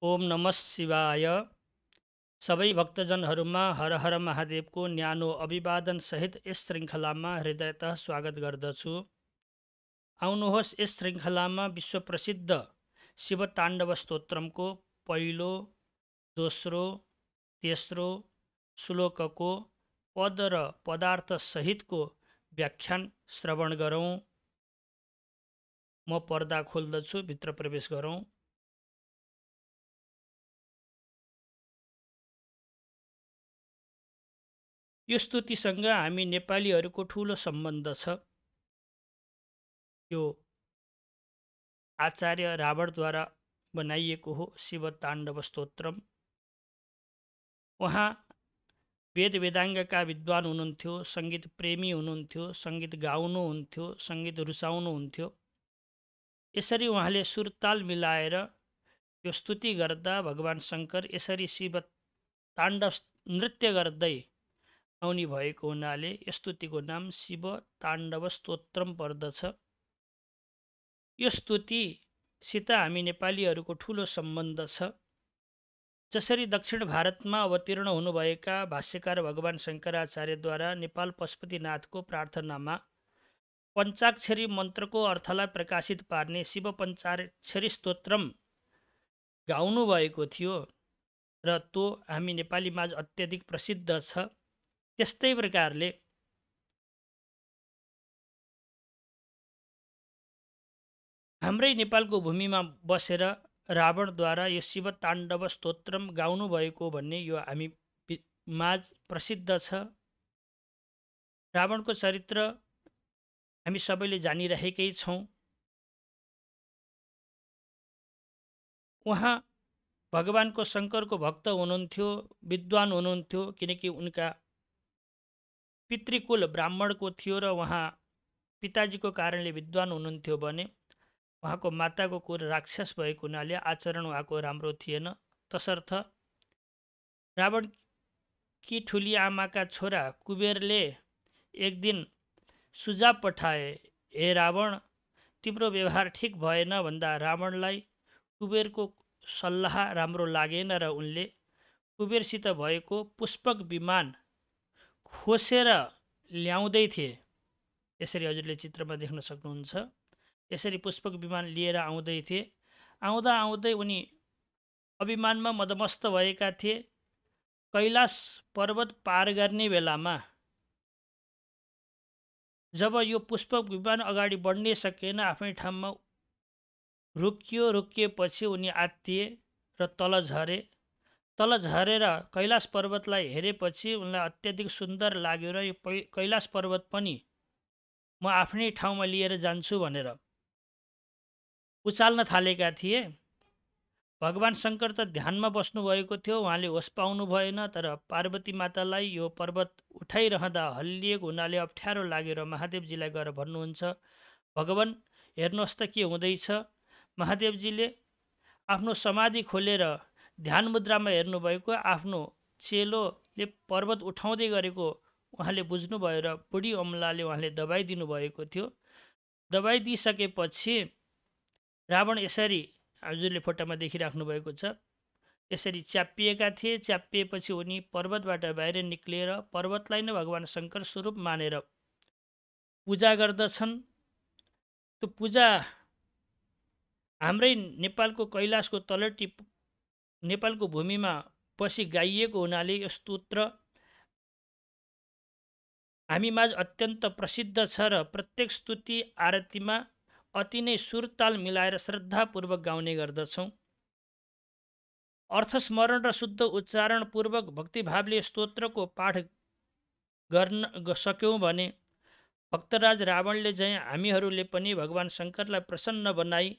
ओम नमः शिवाय। सबै भक्तजनहरूमा हर हर महादेवको न्यानो अभिवादन सहित यस श्रृङ्खलामा हृदयतः स्वागत गर्दछु। आउनुहोस् यस श्रृङ्खलामा विश्व प्रसिद्ध शिव ताण्डव स्तोत्रमको पहिलो, दोस्रो, तेस्रो श्लोकको पद र पदार्थ सहितको व्याख्यान श्रवण गरौँ। म पर्दा खोल्दछु, भित्र प्रवेश गरौँ। यो स्तुतिसँग हामी नेपालीहरूको ठुलो सम्बन्ध छ। यो आचार्य रावणद्वारा बनाइएको हो शिव ताण्डव स्तोत्रम। उहाँ वेद वेदाङ्गका विद्वान हुनुहुन्थ्यो, सङ्गीत प्रेमी हुनुहुन्थ्यो, सङ्गीत गाउनुहुन्थ्यो, सङ्गीत रुचाउनुहुन्थ्यो। यसरी उहाँले सुरताल मिलाएर यो स्तुति गर्दा भगवान शङ्कर यसरी शिव ताण्डव नृत्य गर्दै आउने भएको हुनाले यस स्तुतिको नाम शिव ताण्डव स्तोत्रम पर्दछ। यो स्तुतिसित हामी नेपालीहरूको ठुलो सम्बन्ध छ। जसरी दक्षिण भारतमा अवतीर्ण हुनुभएका भाष्यकार भगवान शङ्कराचार्यद्वारा नेपाल पशुपतिनाथको प्रार्थनामा पञ्चाक्षरी मन्त्रको अर्थलाई प्रकाशित पार्ने शिव पञ्चाक्षरी स्तोत्रम गाउनु भएको थियो र त्यो हामी नेपालीमा अत्यधिक प्रसिद्ध छ। त्यस्तै प्रकारले हाम्रै नेपालको भूमिमा बसेर रावणद्वारा यो शिव ताण्डव स्तोत्रम गाउनु भएको भन्ने यो हामी माझ प्रसिद्ध छ। रावणको चरित्र हामी सबैले जानिरहेकै छौँ। उहाँ भगवानको शङ्करको भक्त हुनुहुन्थ्यो, विद्वान हुनुहुन्थ्यो, किनकि उनका पितृकुल ब्राह्मणको थियो र उहाँ पिताजीको कारणले विद्वान हुनुहुन्थ्यो भने उहाँको माताको कुल राक्षस भएको हुनाले आचरण उहाँको राम्रो थिएन। तसर्थ रावणकी ठुली आमाका छोरा कुबेरले एक दिन सुझाव पठाए, हे रावण, तिम्रो व्यवहार ठिक भएन भन्दा रावणलाई कुबेरको सल्लाह राम्रो लागेन र उनले कुबेरसित भएको पुष्पक विमान खोसेर ल्याउँदै थिए। यसरी हजुरले चित्रमा देख्न सक्नुहुन्छ। यसरी पुष्पक विमान लिएर आउँदै थिए। आउँदा आउँदै उनी अभिमानमा मदमस्त भएका थिए। कैलाश पर्वत पार गर्ने बेलामा जब यो पुष्पक विमान अगाडि बढ्नै सकेन, आफ्नै ठाउँमा रोकिएपछि उनी आत्तिए र तल झरे। तल झरेर कैलाश पर्वतलाई हेरेपछि उनलाई अत्यधिक सुन्दर लाग्यो र यो कैलाश पर्वत पनि म आफ्नै ठाउँमा लिएर जान्छु भनेर उचाल्न थालेका थिए। भगवान शङ्कर त ध्यानमा बस्नुभएको थियो, उहाँले होस पाउनु भएन। तर पार्वती मातालाई यो पर्वत उठाइरहँदा हल्लिएको हुनाले अप्ठ्यारो लागेर महादेवजीलाई गएर भन्नुहुन्छ, भगवान हेर्नुहोस् त के हुँदैछ। महादेवजीले आफ्नो समाधि खोलेर ध्यान मुद्रामा हेर्नुभएको, आफ्नो चेलोले पर्वत उठाउँदै गरेको उहाँले बुझ्नुभयो र बुढी अमलाले उहाँले दबाई दिनुभएको थियो। दबाई दिइसकेपछि रावण यसरी हजुरले फोटोमा देखिराख्नु भएको छ, यसरी च्याप्पिएका थिए। च्याप्पिएपछि उनी पर्वतबाट बाहिर निक्लिएर पर्वतलाई नै भगवान शङ्कर स्वरूप मानेर पूजा गर्दछन्। त्यो पूजा हाम्रै नेपालको कैलाशको तलटी नेपालको भूमिमा बसी गाइएको हुनाले यो स्तोत्र हामीमाझ अत्यन्त प्रसिद्ध छ र प्रत्येक स्तुति आरतीमा अति नै सुरताल मिलाएर श्रद्धापूर्वक गाउने गर्दछौँ। अर्थस्मरण र शुद्ध उच्चारणपूर्वक भक्तिभावले स्तोत्रको पाठ गर्न सक्यौँ भने भक्तराज रावणले चाहिँ हामीहरूले पनि भगवान शङ्करलाई प्रसन्न बनाई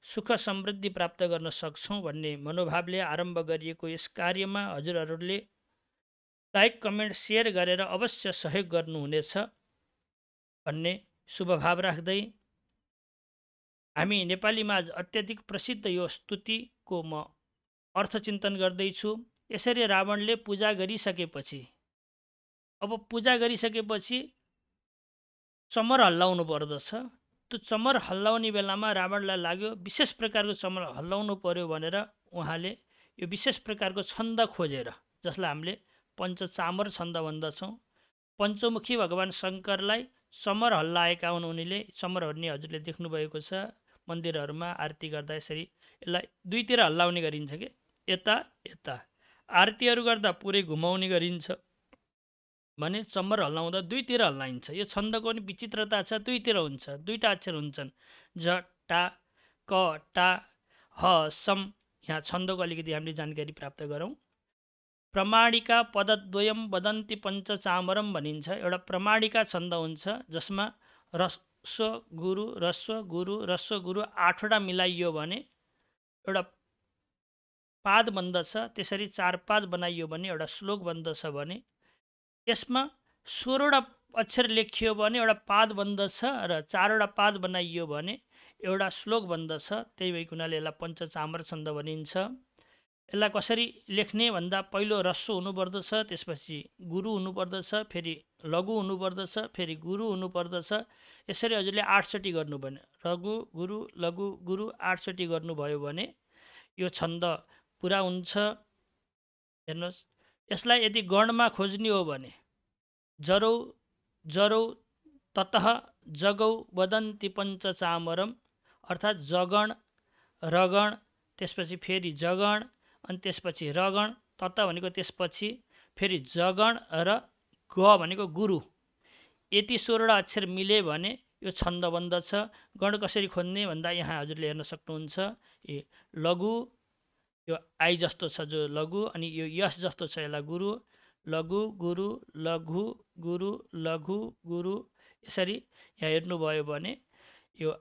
सुख समृद्धि प्राप्त गर्न सक्छौँ भन्ने मनोभावले आरम्भ गरिएको यस कार्यमा हजुरहरूले लाइक, कमेन्ट, सेयर गरेर अवश्य सहयोग गर्नुहुनेछ भन्ने शुभ भाव राख्दै हामी नेपालीमा अत्यधिक प्रसिद्ध यो स्तुतिको म अर्थचिन्तन गर्दैछु। यसरी रावणले पूजा गरिसकेपछि चमर हल्लाउनु पर्दछ। त्यो चमर हल्लाउने बेलामा रावणलाई लाग्यो विशेष प्रकारको चमर हल्लाउनु पर्यो भनेर उहाँले यो विशेष प्रकारको छन्द खोजेर, जसलाई हामीले पञ्चचामर छन्द भन्दछौँ, पञ्चमुखी भगवान शङ्करलाई चमर हल्लाएका हुन् उनीले। चमर भन्ने हजुरले देख्नुभएको छ मन्दिरहरूमा आरती गर्दा यसरी यसलाई दुईतिर हल्लाउने गरिन्छ कि यता यता। आरतीहरू गर्दा पुरै घुमाउने गरिन्छ भने चम्बर हल्लाउँदा दुईतिर हल्लाइन्छ। यो छन्दको पनि विचित्रता छ, दुईतिर हुन्छ, दुईटा अक्षर हुन्छन्, ज टा क टा ह सम। यहाँ छन्दको अलिकति हामीले जानकारी प्राप्त गरौँ। प्रमाणिका पदद्वयम वदन्ति पञ्चचामरम भनिन्छ। एउटा प्रमाणिका छन्द हुन्छ जसमा रस्व गुरु रस्व गुरु 8वटा मिलाइयो भने एउटा पाद बन्दछ। त्यसरी 4 पाद बनाइयो भने एउटा श्लोक बन्दछ भने यसमा 16वटा अक्षर लेखियो भने एउटा पाद बन्दछ र 4वटा पाद बनाइयो भने एउटा श्लोक बन्दछ। त्यही भएको हुनाले यसलाई पञ्चचामर छन्द भनिन्छ। यसलाई कसरी लेख्ने भन्दा पहिलो रस्व हुनुपर्दछ, त्यसपछि गुरु हुनुपर्दछ, फेरि लघु हुनुपर्दछ, फेरि गुरु हुनुपर्दछ। यसरी हजुरले 8 चोटि गर्नु भने लघु गुरु लघु गुरु 8 चोटि गर्नुभयो भने यो छन्द पुरा हुन्छ। हेर्नुहोस्, यसलाई यदि गणमा खोज्ने हो भने जरौ जरौ ततः जगौ वदन्ति पञ्चचामरम, अर्थात् जगण रगण त्यसपछि फेरि जगण अनि त्यसपछि रगण, तत भनेको त्यसपछि फेरि जगण र ग भनेको गुरु, यति 16वटा अक्षर मिले भने यो छन्द बन्दछ। गण कसरी खोज्ने भन्दा यहाँ हजुरले हेर्न सक्नुहुन्छ, लघु यो आई जस्तो छ जो लघु, अनि यो यस जस्तो छ यसलाई गुरु, लघु गुरु लघु गुरु लघु गुरु। यसरी यहाँ हेर्नुभयो भने यो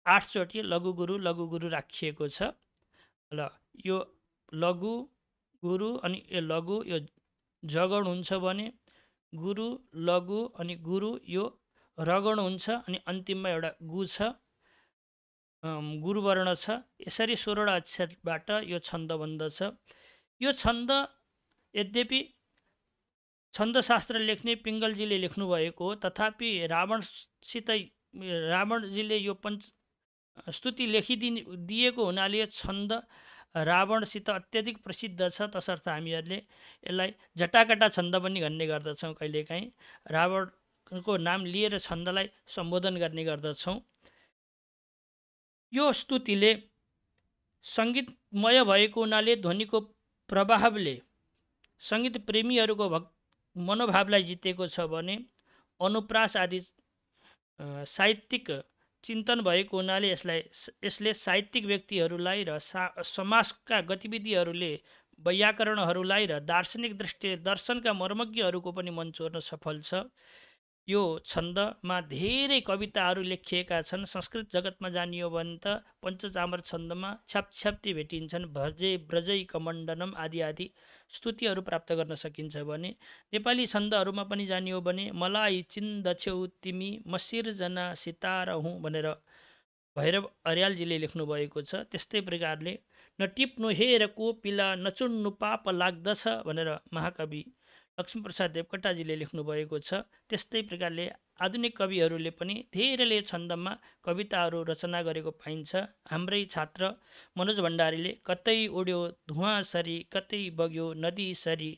8 चोटि लघु गुरु राखिएको छ। ल यो लघु गुरु अनि यो लघु यो जगण हुन्छ भने गुरु लघु अनि गुरु यो रगण हुन्छ अनि अन्तिममा एउटा गु छ, गुरुवर्ण छ। यसरी 16वटा अक्षरबाट यो छन्द बन्दछ। यो छन्द यद्यपि छन्दशास्त्र लेख्ने पिङ्गलजीले लेख्नुभएको हो, तथापि रावणजीले यो स्तुति लेखिदिएको हुनाले यो छन्द रावणसित अत्यधिक प्रसिद्ध छ। तसर्थ हामीहरूले यसलाई जटाकटा छन्द पनि भन्ने गर्दछौँ। कहिलेकाहीँ रावणको नाम लिएर छन्दलाई सम्बोधन गर्ने गर्दछौँ। यो स्तुतिले सङ्गीतमय भएको हुनाले ध्वनिको प्रभावले सङ्गीत प्रेमीहरूको मनोभावलाई जितेको छ भने अनुप्रास आदि साहित्यिक चिन्तन भएको हुनाले यसले साहित्यिक व्यक्तिहरूलाई र समाजका गतिविधिहरूले वैयाकरणहरूलाई र दार्शनिक दृष्टिले दर्शनका मर्मज्ञहरूको पनि मन चोर्न सफल छ। यो छन्दमा धेरै कविताहरू लेखिएका छन्। संस्कृत जगतमा जानियो भने त पञ्चचामर छन्दमा छ्यापछ्याप्ती भेटिन्छन्। भजे ब्रजै कमण्डनम आदि आदि स्तुतिहरू प्राप्त गर्न सकिन्छ भने नेपाली छन्दहरूमा पनि जानियो भने मलाई चिन्दछौ तिमी मसिर्जना सितारहुँ भनेर भैरव अर्यालजीले लेख्नुभएको छ। त्यस्तै प्रकारले नटिप्नु हेर कोपिला नचुन्नु पाप लाग्दछ भनेर महाकवि लक्ष्मीप्रसाद देवकोटाजीले लेख्नुभएको छ। त्यस्तै प्रकारले आधुनिक कविहरूले पनि धेरैले छन्दमा कविताहरू रचना गरेको पाइन्छ। हाम्रै छात्र मनोज भण्डारीले कतै उड्यो धुवाँ सरी कतै बग्यो नदी सरी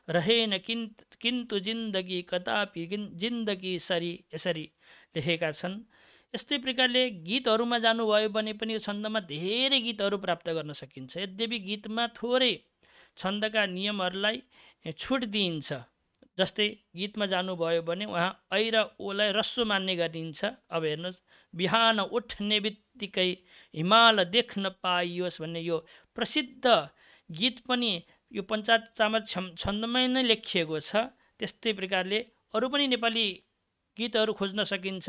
रहेन किन्तु जिन्दगी कदापि जिन्दगी सरी, यसरी लेखेका छन्। यस्तै प्रकारले गीतहरूमा जानुभयो भने पनि यो छन्दमा धेरै गीतहरू प्राप्त गर्न सकिन्छ। यद्यपि गीतमा थोरै छन्दका नियमहरूलाई छुट दिइन्छ। जस्तै गीतमा जानुभयो भने उहाँ ऐ र ओलाई रस्व मान्ने गरिन्छ। अब हेर्नुहोस्, बिहान उठ्ने बित्तिकै हिमाल देख्न पाइयोस् भन्ने यो प्रसिद्ध गीत पनि यो पञ्चचामर छन्दमै नै लेखिएको छ। त्यस्तै प्रकारले अरू पनि नेपाली गीतहरू खोज्न सकिन्छ।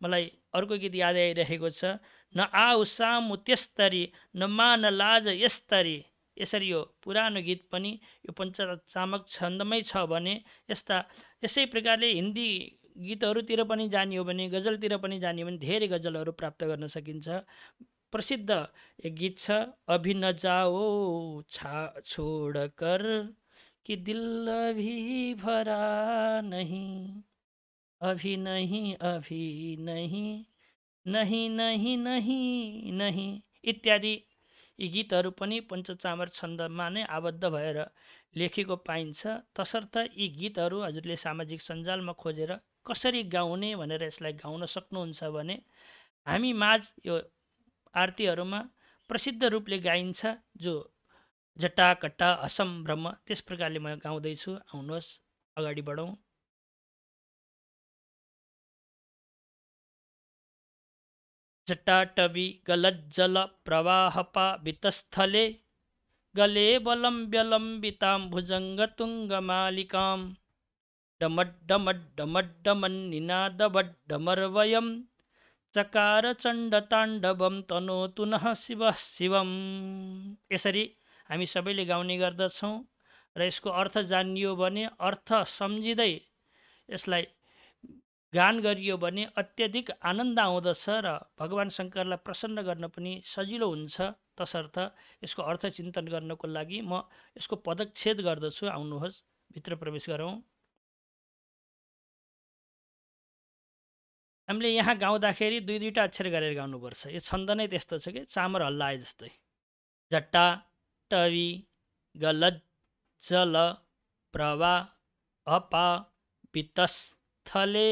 मलाई अर्को गीत याद आइरहेको छ, न आऊ सामु त्यस्तरी न मान लाज यस्तरी। यसरी यो पुरानो गीत पनि यो पञ्चचामर छन्दमै छ भने यसै प्रकारले हिन्दी गीतहरूतिर पनि जानियो भने गजलतिर पनि जानियो भने धेरै गजलहरू प्राप्त गर्न सकिन्छ। प्रसिद्ध एक गीत छ, अभी न जाओ छोड़ कर कि दिल अभी भरा नहीं, अभी नहीं नहीं नहीं नहीं नहीं नहीं इत्यादि यी गीतहरू पनि पञ्चचामर छन्दमा नै आबद्ध भएर लेखेको पाइन्छ। तसर्थ यी गीतहरू हजुरले सामाजिक सञ्जालमा खोजेर कसरी गाउने भनेर यसलाई गाउन सक्नुहुन्छ भने हामी माझ यो आरतीहरूमा प्रसिद्ध रूपले गाइन्छ जो जटाकटा असम्भ्रम, त्यस प्रकारले म गाउँदैछु। आउनुहोस् अगाडि बढौँ। जटाटवी गलज्जल प्रवाहपा वितस्थले गले बलम्ब्यलम्बितां भुजङ्गतुङ्गमालिकां डमड्डमड्डमड्डमन्निनादवड्डमर्वयं चकार चण्डताण्डवं तनोतु नः शिवः शिवम्। यसरी हामी सबैले गाउने गर्दछौँ र यसको अर्थ जानियो भने, अर्थ सम्झिँदै यसलाई गान गरियो भने अत्यधिक आनन्द आउँदछ र भगवान शङ्करलाई प्रसन्न गर्न पनि सजिलो हुन्छ। तसर्थ यसको अर्थ चिन्तन गर्नको लागि म यसको पदच्छेद गर्दछु। आउनुहोस् भित्र प्रवेश गरौँ। हामीले यहाँ गाउँदाखेरि दुईटा अक्षर गरेर गाउनुपर्छ। यो छन्द नै त्यस्तो छ कि चामर हल्लाए जस्तै। जट्टा टवी गलज जल प्रवा अपा वितस थले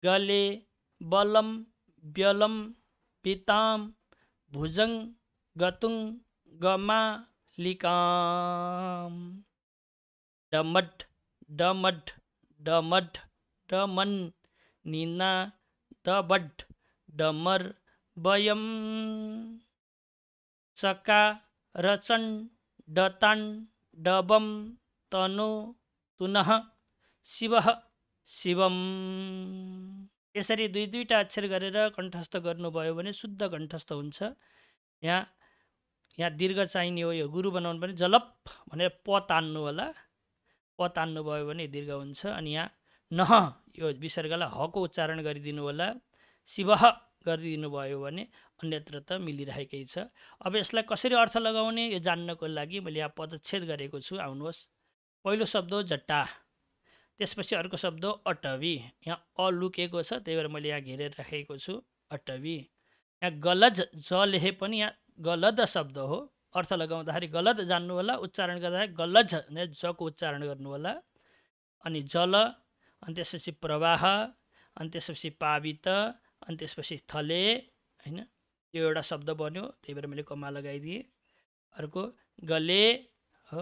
गले बलम व्यलम पिताम भुजङ गतुङ गमालिकाम डमड डमड डमड डमन निना दबड डमर वयम चका रचन डतान डबम तनो तुनः शिवः शिवम। यसरी दुईटा अक्षर गरेर कण्ठस्थ गर्नुभयो भने शुद्ध कण्ठस्थ हुन्छ। यहाँ दीर्घ चाहिने हो। यो गुरु बनाउनु पनि जलप भनेर प तान्नु होला। प तान्नुभयो भने दीर्घ हुन्छ। अनि यहाँ नह यो विसर्गलाई हको उच्चारण गरिदिनु होला। शिवः गरिदिनु भयो भने अन्यत्र त मिलिरहेकै छ। अब यसलाई कसरी अर्थ लगाउने यो जान्नको लागि मैले यहाँ पदच्छेद गरेको छु। आउनुहोस्। पहिलो शब्द हो जट्टा, त्यसपछि अर्को शब्द हो अटवी। यहाँ अ लुकेको छ, त्यही भएर मैले यहाँ घेरेर राखेको छु अटवी। यहाँ गलज ज लेखे पनि यहाँ गलद शब्द हो। अर्थ लगाउँदाखेरि गलद जान्नु होला, उच्चारण गर्दाखेरि गलज भने जको उच्चारण गर्नु होला। अनि जल, अनि त्यसपछि प्रवाह, अनि त्यसपछि पावित, अनि त्यसपछि थले, होइन, यो एउटा शब्द बन्यो, त्यही भएर मैले कमा लगाइदिएँ। अर्को गले हो,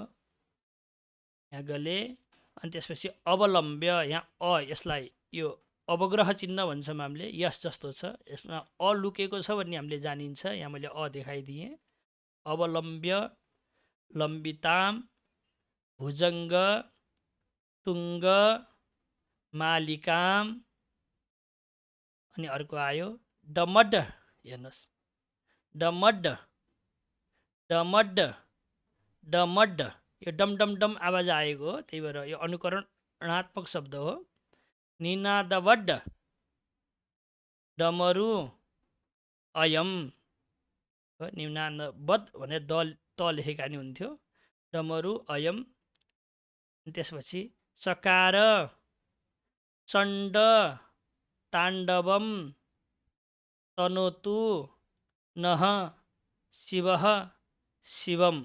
यहाँ गले, अनि त्यसपछि अवलम्ब्य, यहाँ अ, यसलाई यो अवग्रह चिन्ह भन्छौँ हामीले, यस जस्तो छ, यसमा अ लुकेको छ भन्ने हामीले जानिन्छ। यहाँ मैले अ देखाइदिएँ। अवलम्ब्य लम्बिताम भुजङ्ग तुङ्ग मालिकाम। अनि अर्को आयो डमड, हेर्नुहोस् डमड डमड डमड, यो डम डम डम आवाज आएको हो, त्यही भएर यो अनुकरणात्मक शब्द हो। निनादवड डमरु अयम, निनादवद भनेर त लेखेका नि हुन्थ्यो। डमरु अयम। त्यसपछि चकार चण्ड ताण्डवम तनोतु नः शिवः शिवम।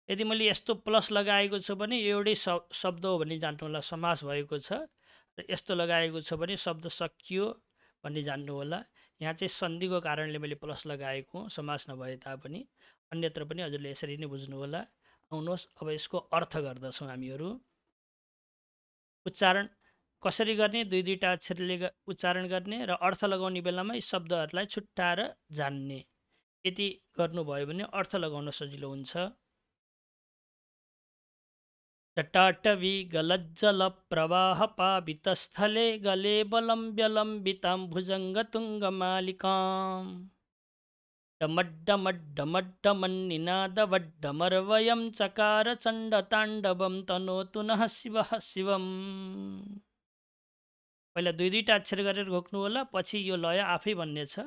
यदि मैले यस्तो प्लस लगाएको छु भने एउटै शब्द हो भन्ने जान्नु होला, समास भएको छ। र यस्तो लगाएको छ भने शब्द सकियो भन्ने जान्नु होला। यहाँ चाहिँ सन्धिको कारणले मैले प्लस लगाएको, समास नभए तापनि। अन्यत्र पनि हजुरले यसरी नै बुझ्नु होला। आउनुहोस् अब यसको अर्थ गर्दछौँ हामीहरू। उच्चारण कसरी गर्ने, दुईटा अक्षरले उच्चारण गर्ने र अर्थ लगाउने बेलामा यी शब्दहरूलाई छुट्टाएर जान्ने, यति गर्नुभयो भने अर्थ लगाउन सजिलो हुन्छ। जटाटवी गलज्जल प्रवाह पावितस्थले गले बलम्ब्यलम्बितां भुजङ्गतुङ्गमालिकां डमड्डमड्डमड्डमन्निनादवड्डमर्वयं चकार चण्डताण्डवं तनोतु नः शिवः शिवम्। पहिला दुईटा अक्षर गरेर घोक्नु होला, पछि यो लय आफै भन्ने छ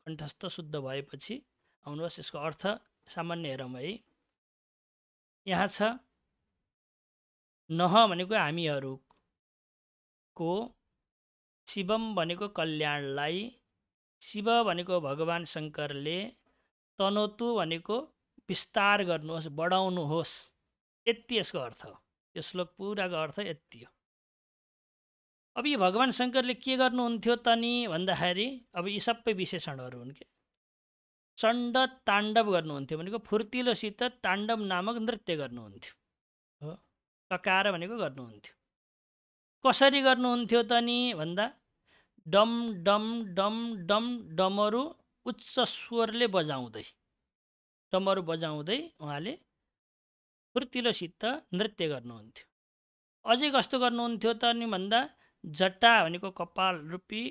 कण्ठस्थ शुद्ध भएपछि। आउनुहोस् यसको अर्थ सामान्य हेरौँ है। यहाँ छ नह भनेको हामीहरूको, शिवम भनेको कल्याणलाई, शिव भनेको भगवान शङ्करले, तनोतु भनेको विस्तार गर्नुहोस्, बढाउनुहोस्, यति यसको अर्थ हो। यो श्लोक पुराको अर्थ यति हो। अब यो भगवान् शङ्करले के गर्नुहुन्थ्यो त नि भन्दाखेरि अब यी सबै विशेषणहरू हुन् के। चण्ड ताण्डव गर्नुहुन्थ्यो भनेको फुर्तिलोसित ताण्डव नामक नृत्य गर्नुहुन्थ्यो हो। टकार भनेको गर्नुहुन्थ्यो। कसरी गर्नुहुन्थ्यो त नि भन्दा डम डम डम डम डमरू उच्च स्वरले बजाउँदै, डमरू बजाउँदै उहाँले फुर्तिलोसित नृत्य गर्नुहुन्थ्यो। अझै कस्तो गर्नुहुन्थ्यो त नि भन्दा जटा भनेको कपाल रूपी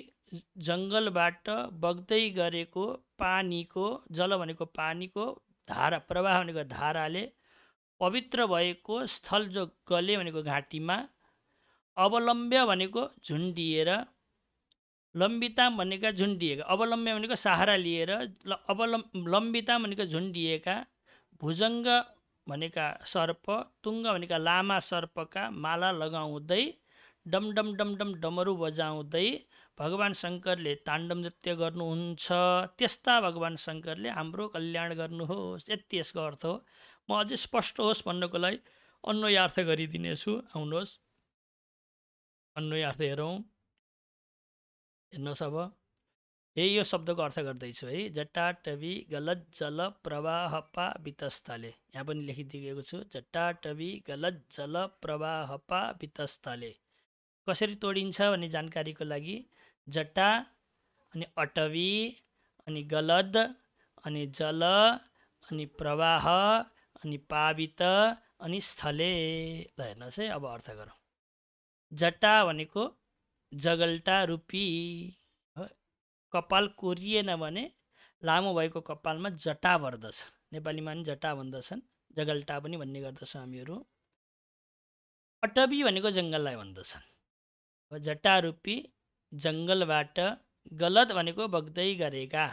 जङ्गलबाट बग्दै गरेको पानीको, जल भनेको पानीको धारा, प्रवाह भनेको धाराले पवित्र भएको स्थल जो गले भनेको घाँटीमा, अवलम्ब्य भनेको झुन्डिएर, लम्बिता भनेका झुन्डिएका, अवलम्ब्य भनेको सहारा लिएर, लम्बिता भनेको झुन्डिएका, भुजङ्ग भनेका सर्प, तुङ्ग भनेका लामा सर्पका माला लगाउँदै डम डम डम डम डमरू बजाउँदै भगवान् शङ्करले ताण्डव नृत्य गर्नुहुन्छ। त्यस्ता भगवान् शङ्करले हाम्रो कल्याण गर्नुहोस्, यति यसको अर्थ हो। म अझै स्पष्ट होस् भन्नको लागि अन्वयार्थ गरिदिनेछु। आउनुहोस् अन्वयार्थ हेरौँ। हेर्नुहोस् अब यही यो शब्दको अर्थ गर्दैछु है। जटाटवी गलत जल प्रवाहपा वितस्थले, यहाँ पनि लेखिदिएको छु। जटाटवी गलत जल प्रवाहपा वितस्थले कसरी तोडिन्छ भन्ने जानकारीको लागि जटा अनि अटवी अनि गलद अनि जल अनि प्रवाह अनि पावित अनि स्थले। ल हेर्नुहोस् है, अब अर्थ गरौँ। जटा भनेको जगल्टा रूपी, कपाल कोरिएन भने लामो भएको कपालमा जटा पर्दछ। नेपालीमा पनि जटा भन्दछन्, जगल्टा पनि भन्ने गर्दछौँ हामीहरू। अटवी भनेको जङ्गललाई भन्दछन्। जटा रूपी जङ्गलबाट, गलद भनेको बग्दै गरेका,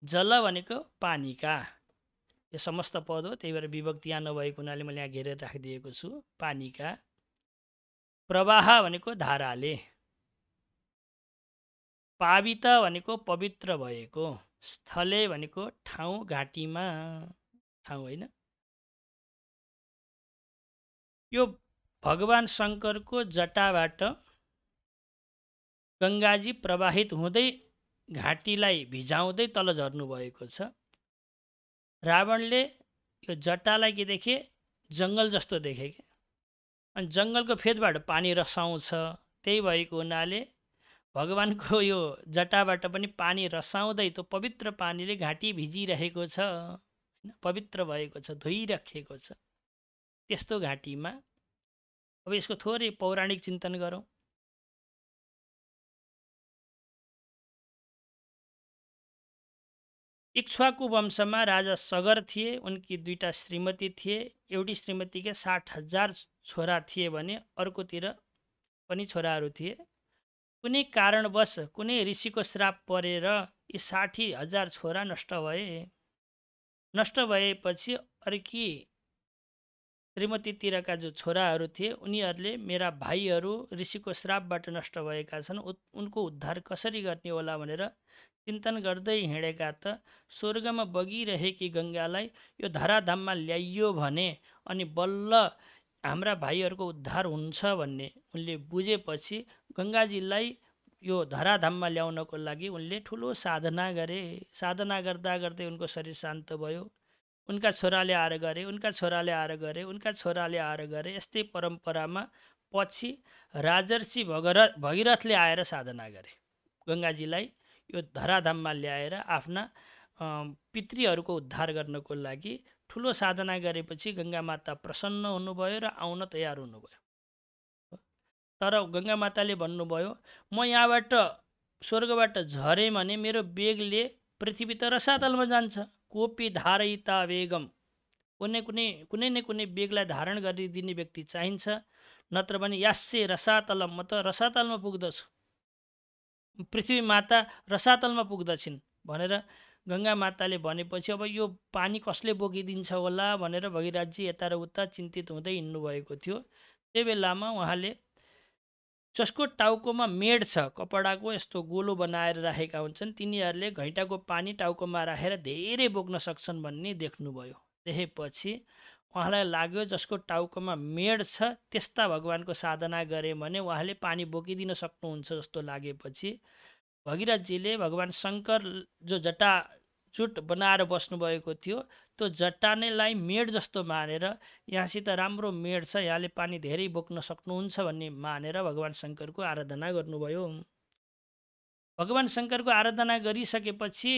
जल भनेको पानीका, यो समस्त पद हो, त्यही भएर विभक्ति यहाँ नभएको हुनाले मैले यहाँ घेरेर राखिदिएको छु। पानीका, प्रवाह भनेको धाराले, पावित भनेको पवित्र भएको, स्थले भनेको ठाउँ, घाँटीमा ठाउँ होइन। यो भगवान् शङ्करको जटाबाट गङ्गाजी प्रवाहित हुँदै घाँटीलाई भिजाउँदै तल झर्नु भएको छ। रावणले यो जटालाई के देखे, जङ्गल जस्तो देखे कि, अनि जङ्गलको फेदबाट पानी रसाउँछ। त्यही भएको हुनाले भगवानको यो जटाबाट पनि पानी रसाउँदै त्यो पवित्र पानीले घाँटी भिजिरहेको छ, पवित्र भएको छ, धोइराखेको छ त्यस्तो घाँटीमा। अब यसको थोरै पौराणिक चिन्तन गरौँ। इक्ष्वाकु वंशमा राजा सगर थिए, उनकी दुईटा श्रीमती थिए। एउटी श्रीमतीका 60,000 छोरा थिए भने अर्कोतिर पनि छोराहरू थिए। कुनै कारणवश कुनै ऋषिको श्राप परेर यी 60,000 छोरा नष्ट भए। नष्ट भएपछि अर्की श्रीमतीतिरका जो छोराहरू थिए उनीहरूले मेरा भाइहरू ऋषिको श्रापबाट नष्ट भएका छन्, उनको उद्धार कसरी गर्ने होला भनेर चिन्तन गर्दै हिँडेका त स्वर्गमा बगिरहेकी गङ्गालाई यो धराधाममा ल्याइयो भने अनि बल्ल हाम्रा भाइहरूको उद्धार हुन्छ भन्ने उनले बुझेपछि गङ्गाजीलाई यो धराधाममा ल्याउनको लागि उनले ठुलो साधना गरे। साधना गर्दा गर्दै उनको शरीर शान्त भयो। उनका छोराले आएर गरे, उनका छोराले आएर गरे, उनका छोराले आएर गरे। यस्तै परम्परामा पछि राजर्षि भगीरथले आएर साधना गरे। गङ्गाजीलाई यो धराधाममा ल्याएर आफ्ना पितृहरूको उद्धार गर्नको लागि ठुलो साधना गरेपछि गङ्गा माता प्रसन्न हुनुभयो र आउन तयार हुनुभयो। तर गङ्गा माताले भन्नुभयो, म यहाँबाट स्वर्गबाट झरेँ भने मेरो वेगले पृथ्वी त रसातलमा जान्छ। कोपी धारयिता वेगम, कुनै न कुनै वेगलाई धारण गरिदिने व्यक्ति चाहिन्छ, नत्र भने यास्से रसातलम, म त रसातलमा पुग्दछु, पृथ्वी माता रसातलमा पुग्दछिन् भनेर गङ्गा माताले भनेपछि अब यो पानी कसले बोकिदिन्छ होला भनेर भगीरथजी यता र उता चिन्तित हुँदै हिँड्नु भएको थियो। त्यो बेलामा उहाँले जसको टाउकोमा मेड छ, कपडाको यस्तो गोलो बनाएर राखेका हुन्छन्, तिनीहरूले घैँटाको पानी टाउकोमा राखेर धेरै बोक्न सक्छन् भन्ने देख्नुभयो। देखेपछि उहाँलाई लाग्यो जसको टाउकोमा मेड छ त्यस्ता भगवानको साधना गरे भने उहाँले पानी बोकिदिन सक्नुहुन्छ जस्तो लागेपछि भगीरथजीले भगवान शङ्कर जो जटाजुट बनाएर बस्नुभएको थियो त्यो जटानेलाई मेड जस्तो मानेर यहाँसित राम्रो मेड छ, यहाँले पानी धेरै बोक्न सक्नुहुन्छ भन्ने मानेर भगवान शङ्करको आराधना गर्नुभयो। भगवान शङ्करको आराधना गरिसकेपछि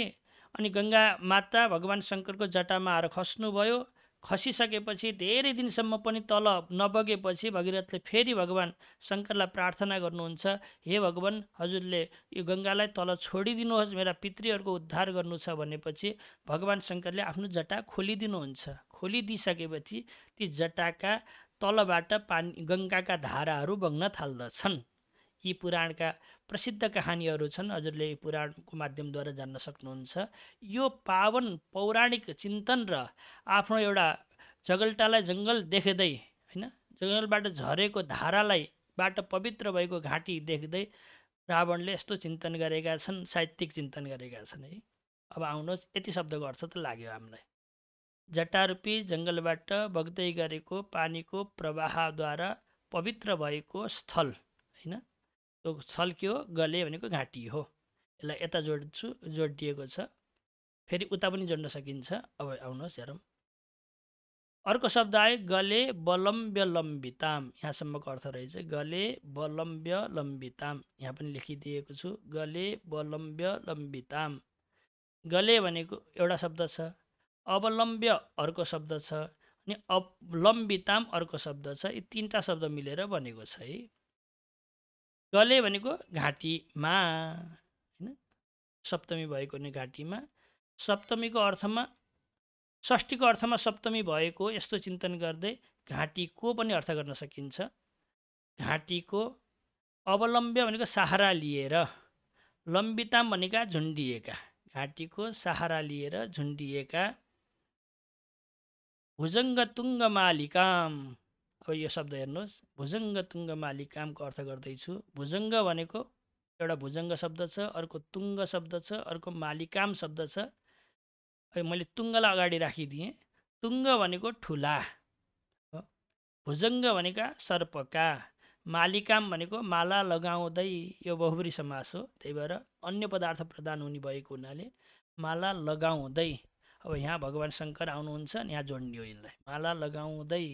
अनि गङ्गा माता भगवान शङ्करको जटामा आएर खस्नुभयो। खसिसकेपछि धेरै दिनसम्म पनि तल नबगेपछि भगीरथले फेरि भगवान शङ्करलाई प्रार्थना गर्नुहुन्छ, हे भगवान, हजुरले यो गङ्गालाई तल छोडिदिनुहोस्, मेरा पितृहरूको उद्धार गर्नु छ भनेपछि भगवान शङ्करले आफ्नो जटा खोलिदिनुहुन्छ। खोलिदिइसकेपछि ती जटाका तलबाट पानी गङ्गाका धाराहरू बग्न थाल्दछन्। यी पुराणका प्रसिद्ध कहानीहरू छन्, हजुरले यी पुराणको माध्यमद्वारा जान्न सक्नुहुन्छ। यो पावन पौराणिक चिन्तन र आफ्नो एउटा जगल्टालाई जङ्गल देख्दै होइन, जङ्गलबाट झरेको धारालाई बाट पवित्र भएको घाँटी देख्दै रावणले यस्तो चिन्तन गरेका छन्, साहित्यिक चिन्तन गरेका छन् है। अब आउनुहोस्, यति शब्दको अर्थ त लाग्यो हामीलाई। जटारूपी जङ्गलबाट बग्दै गरेको पानीको प्रवाहद्वारा पवित्र भएको स्थल होइन, त्यो स्थल के हो? गले भनेको घाँटी हो। यसलाई यता जोडिएको छ, फेरि उता पनि जोड्न सकिन्छ। अब आउनुहोस् हेरौँ। अर्को शब्द आयो गले बलम्ब्य लम्बिताम। यहाँसम्मको अर्थ रहेछ गले बलम्ब्य लम्बिताम। यहाँ पनि लेखिदिएको छु, गले बलम्ब्य लम्बिताम। गले भनेको एउटा शब्द छ, अवलम्ब्य अर्को शब्द छ, अनि लम्बिताम अर्को शब्द छ। यी तीनटा शब्द मिलेर बनेको छ है। गले भनेको घाँटीमा होइन, सप्तमी भएको नि घाँटीमा। सप्तमीको अर्थमा, षष्ठीको अर्थमा सप्तमी भएको यस्तो चिन्तन गर्दै घाँटीको पनि अर्थ गर्न सकिन्छ। घाँटीको। अवलम्ब्य भनेको सहारा लिएर, लम्बिताम भनेका झुन्डिएका। घाँटीको सहारा लिएर झुन्डिएका। भुजङ्गतुङ्ग मालिकाम। अब यो शब्द हेर्नुहोस्, भुजङ्गतुङ्ग मालिकामको अर्थ गर्दैछु। भुजङ्ग भनेको एउटा भुजङ्ग शब्द छ, अर्को तुङ्ग शब्द छ, अर्को मालिकाम शब्द छ। अब मैले तुङ्गलाई अगाडि राखिदिएँ। तुङ्ग भनेको ठुला, भुजङ्ग भनेका सर्पका, मालिकाम भनेको माला लगाउँदै, यो बहुब्री समास हो, त्यही भएर अन्य पदार्थ प्रदान हुने भएको हुनाले माला लगाउँदै। अब यहाँ भगवान शङ्कर आउनुहुन्छ अनि यहाँ जोड्ने हो यसलाई, माला लगाउँदै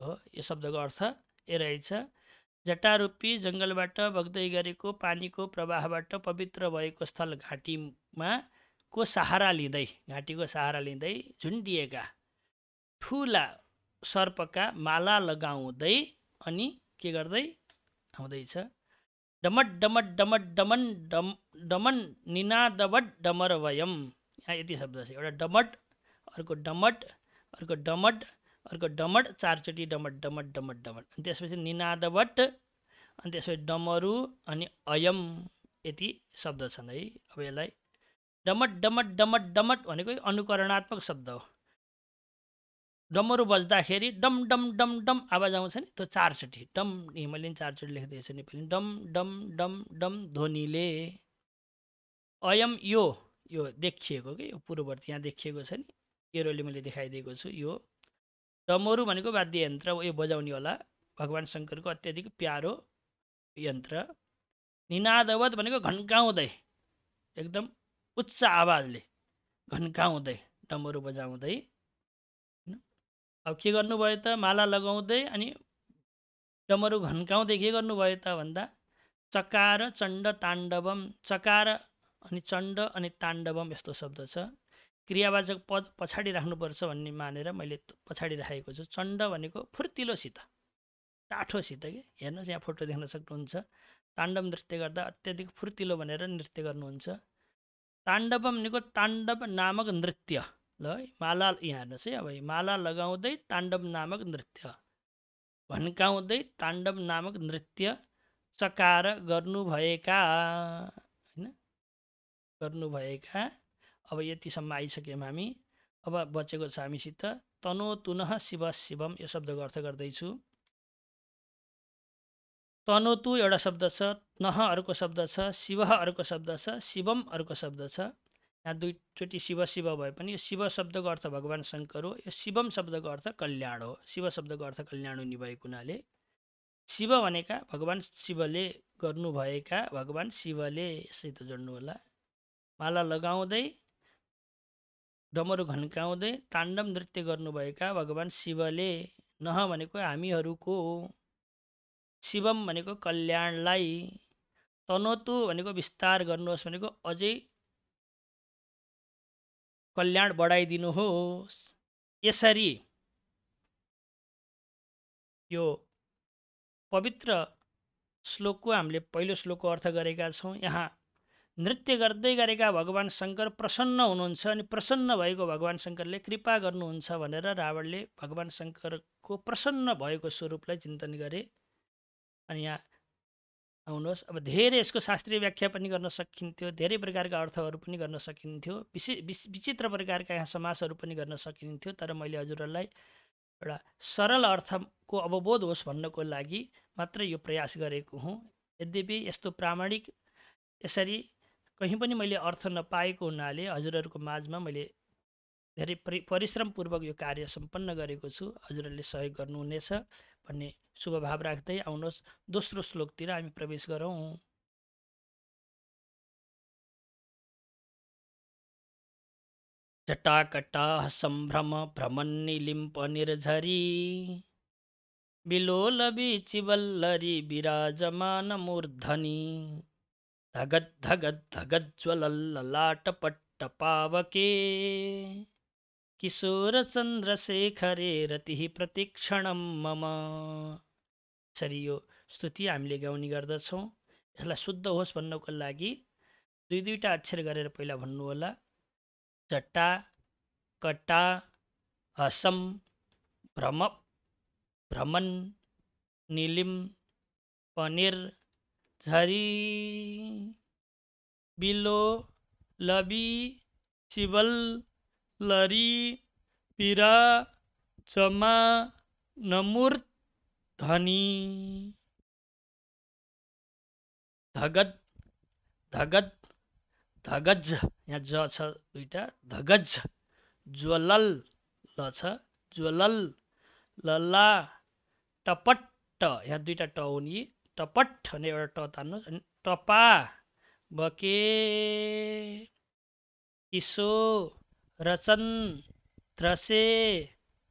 हो। यो शब्दको अर्थ ए रहेछ, जटारूपी जङ्गलबाट बग्दै गरेको पानीको प्रवाहबाट पवित्र भएको स्थल घाँटीमा को सहारा लिँदै, घाँटीको सहारा लिँदै झुन्डिएका ठुला सर्पका माला लगाउँदै अनि के गर्दै आउँदैछ। डमट डमट डमट डमन डमन निनादवट डमर वयम। यहाँ यति शब्द छ, एउटा डमट, अर्को डमट, अर्को डमट, अर्को डमट, चारचोटि डमट डमट डमट डमट, अनि त्यसपछि निनादवट, अनि त्यसपछि डमरु, अनि अयम, यति शब्द छन् है। अब यसलाई डमट डमट डमट डमट भनेको अनुकरणात्मक शब्द हो। डमरु बज्दाखेरि डम डम डम डम आवाज आउँछ नि, त्यो चारचोटि डम, मैले चारचोटि लेख्दैछु नि पनि, डम डम डम डम ध्वनिले। अयम यो देखिएको कि यो पूर्ववर्ती यहाँ देखिएको छ नि, एरोले मैले देखाइदिएको छु। यो डमरु भनेको वाद्य यन्त्र, यो बजाउने होला, भगवान शङ्करको अत्याधिक प्यारो यन्त्र। निनादवत भनेको घन्काउँदै, एकदम उच्च आवाजले घन्काउँदै डमरु बजाउँदै। अब के गर्नुभयो त? माला लगाउँदै अनि डमरु घन्काउँदै के गर्नुभयो त भन्दा चकार चण्ड ताण्डवम। चकार अनि चण्ड अनि ताण्डवम यस्तो शब्द छ। क्रियावाचक पद पछाडि राख्नुपर्छ भन्ने मानेर मैले पछाडि राखेको छु। चण्ड भनेको फुर्तिलोसित, टाठोसित कि, हेर्नुहोस् यहाँ फोटो देख्न सक्नुहुन्छ। ताण्डव नृत्य गर्दा अत्याधिक फुर्तिलो भनेर नृत्य गर्नुहुन्छ। ताण्डवम भनेको ताण्डव नामक नृत्य। ल है, माला यहाँ हेर्नुहोस् है। अब माला लगाउँदै ताण्डव नामक नृत्य, भन्काउँदै ताण्डव नामक नृत्य चकार गर्नुभएका होइन, गर्नुभएका। अब यतिसम्म आइसक्यौँ हामी। अब बचेको छ हामीसित तनो तुनः शिव शिवम, यो शब्दको अर्थ गर्दैछु। तनोतु एउटा शब्द छ, नह अर्को शब्द छ, शिव अर्को शब्द छ, शिवम अर्को शब्द छ। यहाँ दुईचोटि शिव शिव भए पनि यो शिव शब्दको अर्थ भगवान् शङ्कर हो, यो शिवम शब्दको अर्थ कल्याण हो। शिव शब्दको अर्थ कल्याण हुने भएको हुनाले शिव भनेका भगवान् शिवले गर्नुभएका, भगवान् शिवले यसैत जोड्नु होला। माला लगाउँदै डमरू घन्काउँदै ताण्डव नृत्य गर्नुभएका भगवान् शिवले, नह भनेको हामीहरूको, शिवम भनेको कल्याणलाई, तनोतु भनेको विस्तार गर्नुहोस् भनेको अझै कल्याण बढाइदिनुहोस्। यसरी यो पवित्र श्लोकको हामीले पहिलो श्लोकको अर्थ गरेका छौँ। यहाँ नृत्य गर्दै गरेका भगवान् शङ्कर प्रसन्न हुनुहुन्छ अनि प्रसन्न भएको भगवान् शङ्करले कृपा गर्नुहुन्छ भनेर रावणले भगवान् शङ्करको प्रसन्न भएको स्वरूपलाई चिन्तन गरे। अनि यहाँ आउनुहोस्, अब धेरै यसको शास्त्रीय व्याख्या पनि गर्न सकिन्थ्यो, धेरै प्रकारका अर्थहरू पनि गर्न सकिन्थ्यो, विचित्र प्रकारका यहाँ समासहरू पनि गर्न सकिन्थ्यो, तर मैले हजुरहरूलाई एउटा सरल अर्थको अवबोध होस् भन्नको लागि मात्र यो प्रयास गरेको हुँ। यद्यपि यस्तो प्रामाणिक यसरी कहीँ पनि मैले अर्थ नपाएको हुनाले हजुरहरूको माझमा मैले धेरै परिश्रमपूर्वक यो कार्य सम्पन्न गरेको छु। हजुरहरूले सहयोग गर्नुहुनेछ भन्ने शुभ भाव राख्दै आउनुहोस् दोस्रो श्लोकतिर हामी प्रवेश गरौँ। जटाकटाह सम्भ्रम भ्रमन्निलिम्प निर्झरी बिलोल बीचिवल्लरी विराजमान मूर्धनि धगद् धगद् धगज्ज्वलल्ललाटपट्ट पावके किशोर चन्द्रशेखरे रतिः प्रतिक्षणं मम। यसरी यो स्तुति हामीले गाउने गर्दछौँ। यसलाई शुद्ध होस् भन्नको लागि दुईटा अक्षर गरेर पहिला भन्नु होला। जटा कटा हसम भ्रम भ्रमन नीलिम पनिर झरी बिलो लबी चिवल लरी पिरा चमा नमूर्त धनी धगद धगद धगज, यहाँ ज छ दुईटा, धगज ज्वलल ल छ, ज्वलल लला टपट्ट, यहाँ दुईटा ट हुने, टपट भने एउटा ट तान्नुहोस्, अनि टपा बके किसो रचन त्रसे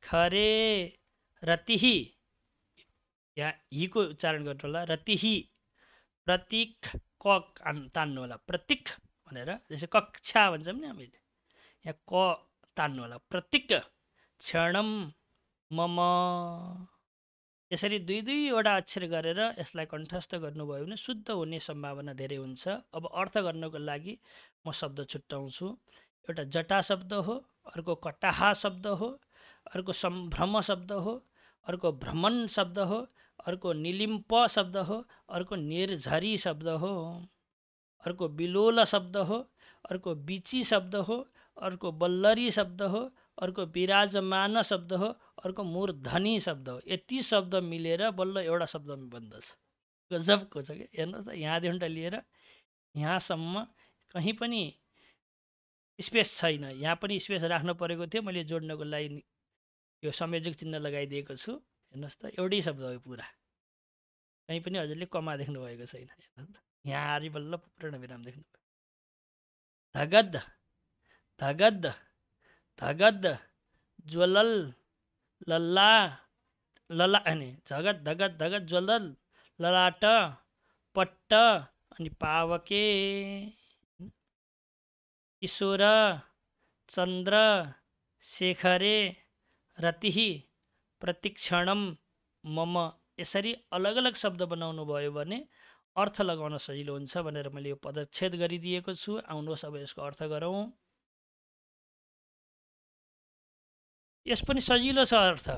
खरे रतिही, यहाँ हिको उच्चारण गर्नु होला, रतिही प्रतीक क तान्नु होला, प्रतीक भनेर, जस्तै कक्षा भन्छौँ नि हामीले, यहाँ क तान्नु होला, प्रतीक क्षणम मम। यसरी दुईवटा अक्षर गरेर यसलाई कण्ठस्थ गर्नुभयो भने शुद्ध हुने सम्भावना धेरै हुन्छ। अब अर्थ गर्नको लागि म शब्द छुट्याउँछु। एउटा जटा शब्द हो, अर्को कटाहा शब्द हो, अर्को सम्भ्रम शब्द हो, अर्को भ्रमण शब्द हो, अर्को निलिम्प शब्द हो, अर्को निर्झरी शब्द हो, अर्को बिलोल शब्द हो, अर्को बिची शब्द हो, अर्को बल्लरी शब्द हो, अर्को विराजमान शब्द हो, अर्को मूर्धनी शब्द हो। यति शब्द मिलेर बल्ल एउटा शब्दमा बन्दछ। गजबको छ कि हेर्नुहोस् त, यहाँदेखि लिएर यहाँसम्म कहीँ पनि स्पेस छैन। यहाँ पनि स्पेस राख्नु परेको थियो, मैले जोड्नको लागि यो संयोजक चिन्ह लगाइदिएको छु। हेर्नुहोस् त, एउटै शब्द हो पुरा, कहीँ पनि हजुरले कमा देख्नु भएको छैन। यहाँ आरि बल्ल पूर्ण विराम देख्नु। धगद धगद धगद ज्वलल लल्ला लला अनि धगद धगद धगद ज्वलल ललाट पट्ट अनि पावके किशोर चन्द्र शेखरे रतिही प्रतिक्षणम मम। यसरी अलग अलग शब्द बनाउनु भयो भने अर्थ लगाउन सजिलो हुन्छ भनेर मैले यो पदच्छेद गरिदिएको छु। आउनुहोस् अब यसको अर्थ गरौँ। यस पनि सजिलो छ अर्थ।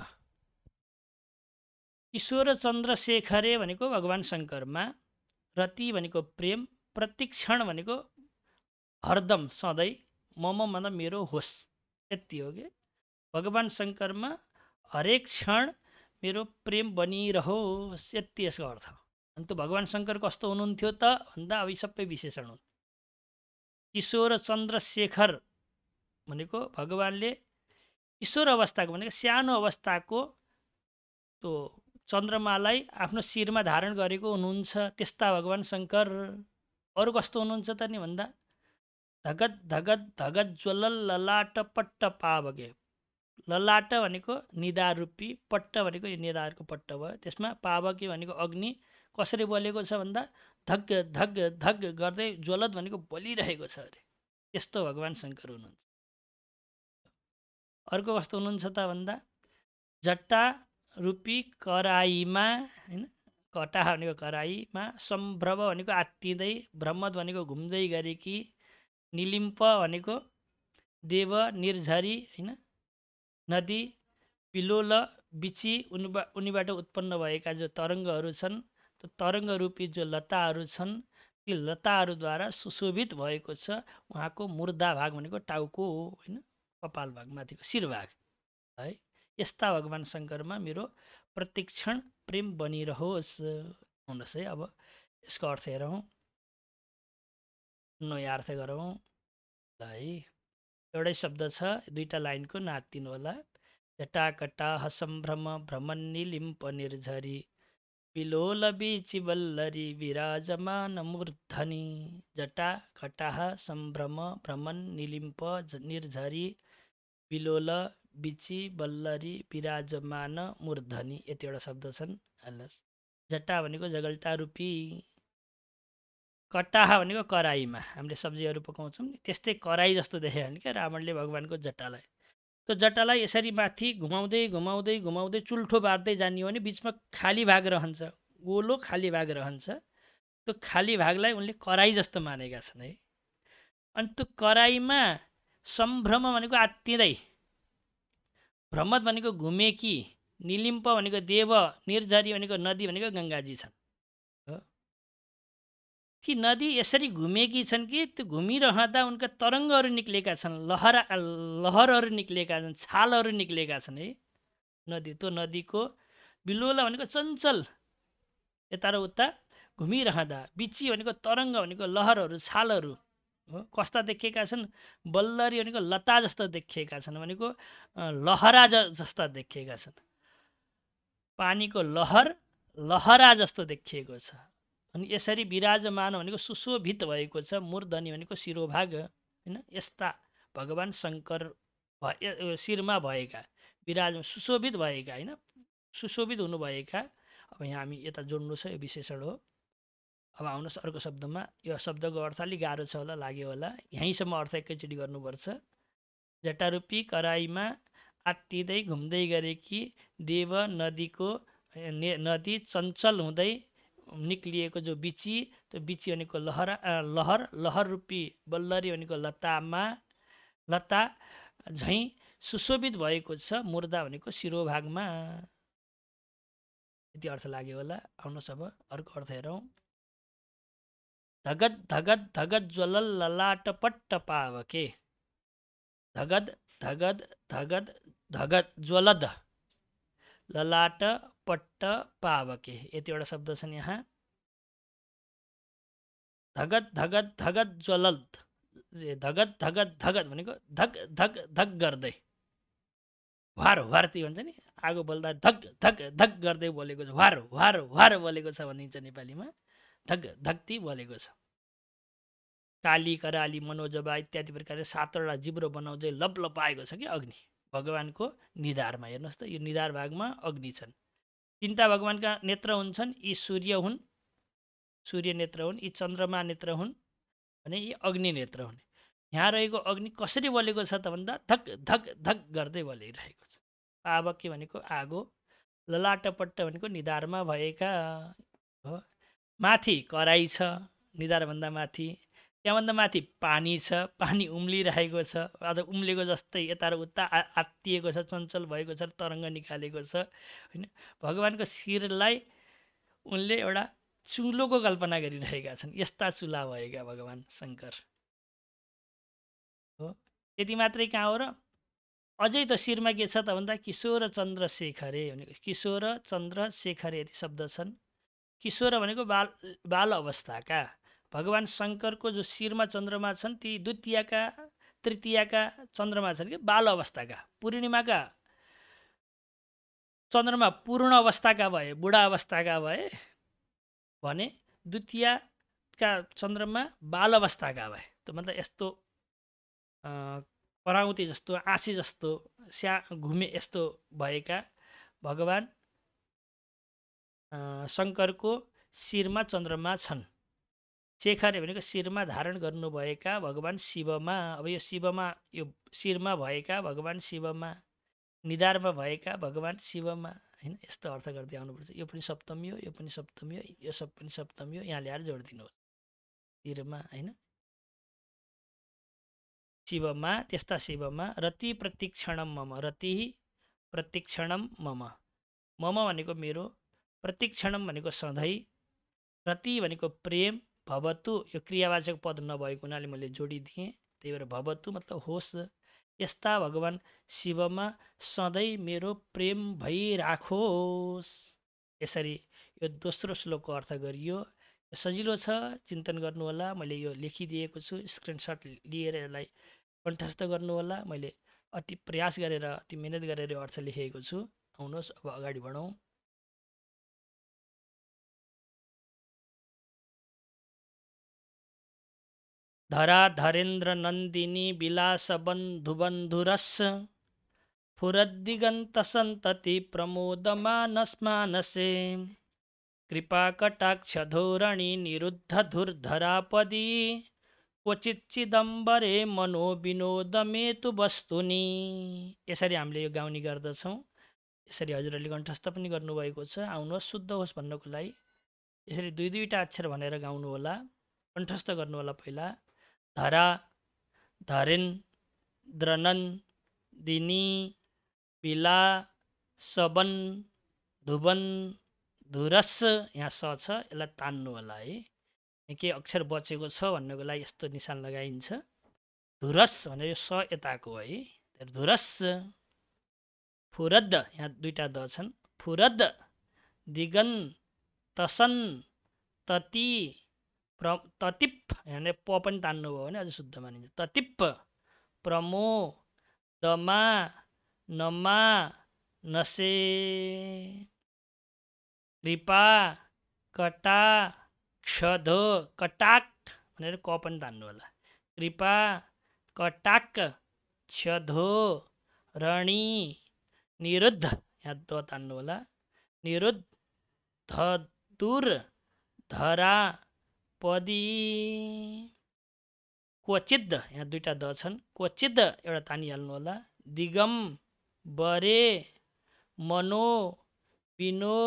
किशोर चन्द्र शेखरे भनेको भगवान् शङ्करमा, रति भनेको प्रेम, प्रतिक्षण भनेको हरदम सधैँ, मम भन्दा मेरो होस्, यति हो कि भगवान् शङ्करमा हरेक क्षण मेरो प्रेम बनिरहोस्, यति यसको अर्थ। अनि त्यो भगवान् शङ्कर कस्तो हुनुहुन्थ्यो त भन्दा अब यी सबै विशेषण हुन्। किशोर चन्द्रशेखर भनेको भगवान्ले किशोर अवस्थाको भनेको सानो अवस्थाको त्यो चन्द्रमालाई आफ्नो शिरमा धारण गरेको हुनुहुन्छ त्यस्ता भगवान् शङ्कर। अरू कस्तो हुनुहुन्छ त नि भन्दा धगत धगत धगत ज्वलल ललाट पट्ट पावके। ललाट भनेको निधार रूपी, पट्ट भनेको यो निधारको पट्ट भयो, त्यसमा पावके भनेको अग्नि कसरी बलेको छ भन्दा धग धग धग गर्दै ज्वलत भनेको बलिरहेको छ अरे, त्यस्तो भगवान् शङ्कर हुनुहुन्छ। अर्को कस्तो हुनुहुन्छ त भन्दा जट्टा रूपी कराईमा, होइन, कटाह भनेको कराईमा, सम्भ्रम भनेको आत्तिँदै, भ्रमद भनेको घुम्दै गरेकी, निलिम्प भनेको देव निर्झरी, होइन, नदी, पिलोल बिची उनीबाट उत्पन्न भएका जो तरङ्गहरू छन्, त्यो तरङ्ग रूपी जो लताहरू छन्, ती लताहरूद्वारा सुशोभित भएको छ उहाँको मुर्दा भाग भनेको टाउको, होइन, कपाल भाग, माथिको शिर भाग है। यस्ता भगवान् शङ्करमा मेरो प्रत्येक क्षण प्रेम बनिरहोस्। हुनुहोस् है। अब यसको अर्थ हेरौँ, नयाँ अर्थ गरौँ ल है। एउटै शब्द छ, दुईटा लाइनको नातिनु होला। जटाकटाह सम्भ्रम भ्रमण निलिम्प निर्झरी, पिलोल बीचि वल्लरी विराजमान मूर्धनि। जटा कटाह सम्भ्रम भ्रमण निलिम्प निर्झरी, पिलोल बिची वल्लरी विराजमान मूर्धनि। यतिवटा शब्द छन्। जटा भनेको जगल्टा रूपी, कटाह भनेको कराईमा हामीले सब्जीहरू पकाउँछौँ नि, त्यस्तै कराई जस्तो देख्यो भने क्या रावणले भगवान्को जटालाई। त्यो जटालाई यसरी माथि घुमाउँदै घुमाउँदै घुमाउँदै चुल्ठो बार्दै जाने हो भने बिचमा खाली भाग रहन्छ, गोलो खाली भाग रहन्छ। त्यो खाली भागलाई उनले कराई जस्तो मानेका छन् है। अनि त्यो कराईमा सम्भ्रम भनेको आत्तिँदै, भ्रमद भनेको घुमेकी, निलिम्प भनेको देव, निर्झरी भनेको नदी भनेको गङ्गाजी छन्। ती नदी यसरी घुमेकी छन् कि त्यो घुमिरहँदा उनका तरङ्गहरू निक्लेका छन्, लहरहरू निक्लेका छन्, छालहरू निक्लेका छन् है नदी। त्यो नदीको बिलोला भनेको चञ्चल, यता र उता घुमिरहँदा, बिची भनेको तरङ्ग भनेको लहरहरू, छालहरू हो, कस्ता देखिएका छन्। बल्लरी भनेको लता जस्ता देखिएका छन्, भनेको लहरा जस्ता देखिएका छन्। पानीको लहर लहरा जस्तो देखिएको छ। अनि यसरी विराजमान भनेको सुशोभित भएको छ, मूर्धनि भनेको शिरोभाग, होइन। यस्ता भगवान् शङ्कर शिरमा भएका, सुशोभित भएका, होइन, सुशोभित हुनुभएका। अब यहाँ हामी यता जोड्नु छ, यो विशेषण हो। अब आउनुहोस् अर्को शब्दमा। यो शब्दको अर्थ अलिक गाह्रो छ होला, लाग्यो होला, यहीँसम्म अर्थ एकैचोटि गर्नुपर्छ। जटारूपी कराईमा आत्तिँदै घुम्दै गरेकी देव नदीको, नदी चञ्चल हुँदै निक्लिएको जो बिची, त्यो बिची भनेको लहर रूपी बल्लरी भनेको लतामा, लता झैँ सुशोभित भएको छ, मुर्दा भनेको शिरोभागमा। यति अर्थ लाग्यो होला। आउनुहोस् अब अर्को अर्थ हेरौँ। धगत धगत धगत ज्वलल ललाट पट्ट पावके। धगत धगत धगत धगत ज्वलद ललाट पट्ट पावके। यतिवटा शब्द छन् यहाँ। धगत धगत धगत ज्वलद, धगत धगत धगत भनेको धग धग धग गर्दै, वार वार्ती भन्छ नि, आगो बल्दा धग धग धग गर्दै बोलेको छ, वार वार वार बोलेको छ भनिन्छ नेपालीमा। धग धग्ती बोलेको छ। काली कराली मनोजबा इत्यादि प्रकारले 7वटा जिब्रो बनाउँदै लपलपाएको छ कि अग्नि भगवानको निधारमा। हेर्नुहोस् त, यो निधार भागमा अग्नि छन्। 3टा भगवानका नेत्र हुन्छन्, यी सूर्य हुन्, सूर्य नेत्र हुन्, यी चन्द्रमा नेत्र हुन्, भने यी अग्नि नेत्र हुन्। यहाँ रहेको अग्नि कसरी बलेको छ त भन्दा धक धक धक गर्दै बलिरहेको छ। पावके भनेको आगो, ललाटपट्ट भनेको निधारमा भएका हो। माथि कराई छ, निधारभन्दा माथि, त्यहाँभन्दा माथि पानी छ, पानी उम्लिरहेको छ, अथवा उम्लेको जस्तै यता र उता आत्तिएको छ, चञ्चल भएको छ, तरङ्ग निकालेको छ, होइन। भगवानको शिरलाई उनले एउटा चुलोको कल्पना गरिरहेका छन्। यस्ता चुला भएका भगवान् शङ्कर हो। यति मात्रै कहाँ हो र, अझै त शिरमा के छ त भन्दा किशोर चन्द्रशेखरे भनेको, किशोर चन्द्रशेखरे यति शब्द छन्। किशोर भनेको बाल अवस्थाका। भगवान शङ्करको जो शिरमा चन्द्रमा छन् ती द्वितीयका तृतीयका चन्द्रमा छन् कि बाल अवस्थाका। पूर्णिमाका चन्द्रमा पूर्ण अवस्थाका भए, बुढा अवस्थाका भए भने द्वितीयका चन्द्रमा बाल अवस्थाका भए। त मतलब यस्तो पराउती जस्तो, आँसी जस्तो, घुमे यस्तो भएका भगवान शङ्करको शिरमा चन्द्रमा छन्। शेखर भनेको शिरमा धारण गर्नुभएका भगवान शिवमा। अब यो शिवमा, यो शिरमा भएका भगवान शिवमा, निधारमा भएका भगवान शिवमा, होइन, यस्तो अर्थ गर्दै आउनुपर्छ। यो पनि सप्तमी हो, यो पनि सप्तमी हो, यो सब पनि सप्तमी हो, यहाँ ल्याएर जोडिदिनुहोस् शिरमा, होइन, शिवमा, त्यस्ता शिवमा। रति प्रतिक्षणम मम, रति प्रतिक्षणम मम, मम भनेको मेरो, प्रतिक्षणम भनेको सधैँ, रति भनेको प्रेम, भवतु यो क्रियावाचक पद नभएको हुनाले मैले जोडिदिएँ, त्यही भएर भवतु मतलब होस्। यस्ता भगवान शिवमा सधैँ मेरो प्रेम भइराखोस्। यसरी यो दोस्रो श्लोकको अर्थ गरियो। सजिलो छ, चिन्तन गर्नुहोला। मैले यो लेखिदिएको छु, स्क्रिनसट लिएर यसलाई कण्ठस्थ गर्नुहोला। मैले अति प्रयास गरेर, अति मिहिनेत गरेर यो अर्थ लेखेको छु। आउनुहोस् अब अगाडि बढौँ। धरा धरेन्द्र नन्दिनी विलास बन्धुबन्धुरस फुरद्दिगन्त सन्तति प्रमोदमानस्मानसे कृपा कटाक्ष धोरणी निरुद्ध धुर्धरापदी क्वचित् चिदम्बरे मनो विनोदमेतु वस्तुनि। यसरी हामीले यो गाउने गर्दछौँ। यसरी हजुरहरूले कण्ठस्थ पनि गर्नुभएको छ। आउनुहोस्, शुद्ध होस् भन्नको लागि यसरी दुई दुईवटा अक्षर भनेर गाउनु होला, कण्ठस्थ गर्नु होला। पहिला धरा धरेन्द्र नन्दिनी विला सबन धुवन धुरस, यहाँ स छ, यसलाई तान्नु होला है। के अक्षर बचेको छ भन्नको लागि यस्तो निशान लगाइन्छ। धुरस भनेर यो स यताको है, धुरस। फुरद, यहाँ दुईटा द छन्, फुरद दिगन तसन तति ततिप, यहाँ प पनि तान्नुभयो भने अझ शुद्ध मानिन्छ। ततिप प्रमो दमा नमा नसे कृपा कटा क्षधो, कटाक भनेर क पनि तान्नु होला। कृपा कटाक क्षधो रणि निरुद्ध, यहाँ द तान्नु होला। निरुद्ध दुर धरा पदी क्वचिद, यहाँ दुईटा द छन्, क्वचिद एउटा तानिहाल्नु होला। दिगम बरे मनो विनो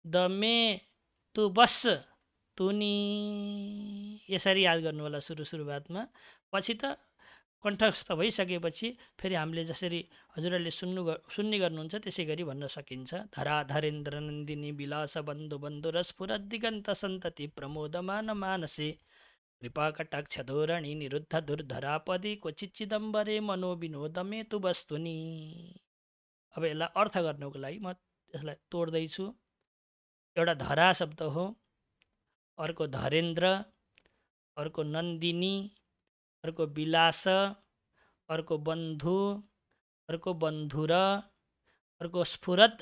दमे तु बस तुनी, यसरी याद गर्नु होला सुरुवातमा। पछि त कण्ठस्थ भइसकेपछि फेरि हामीले जसरी हजुरहरूले सुन्ने गर्नुहुन्छ त्यसै गरी भन्न सकिन्छ। धरा धरेन्द्र नन्दिनी विलास बन्धु बन्धुरस फुरद्दिगन्त सन्तति प्रमोदमान मानसे कृपा कटाक्ष धोरणी निरुद्ध धुर्धरापदी क्वचित् चिदम्बरे मनो विनोदमे तु वस्तुनि। अब यसलाई अर्थ गर्नको लागि म यसलाई तोड्दैछु। एउटा धरा शब्द हो, अर्को धरेन्द्र, अर्को नन्दिनी, अर्को विलास, अर्को बन्धु, अर्को बन्धुर, अर्को स्फुरद,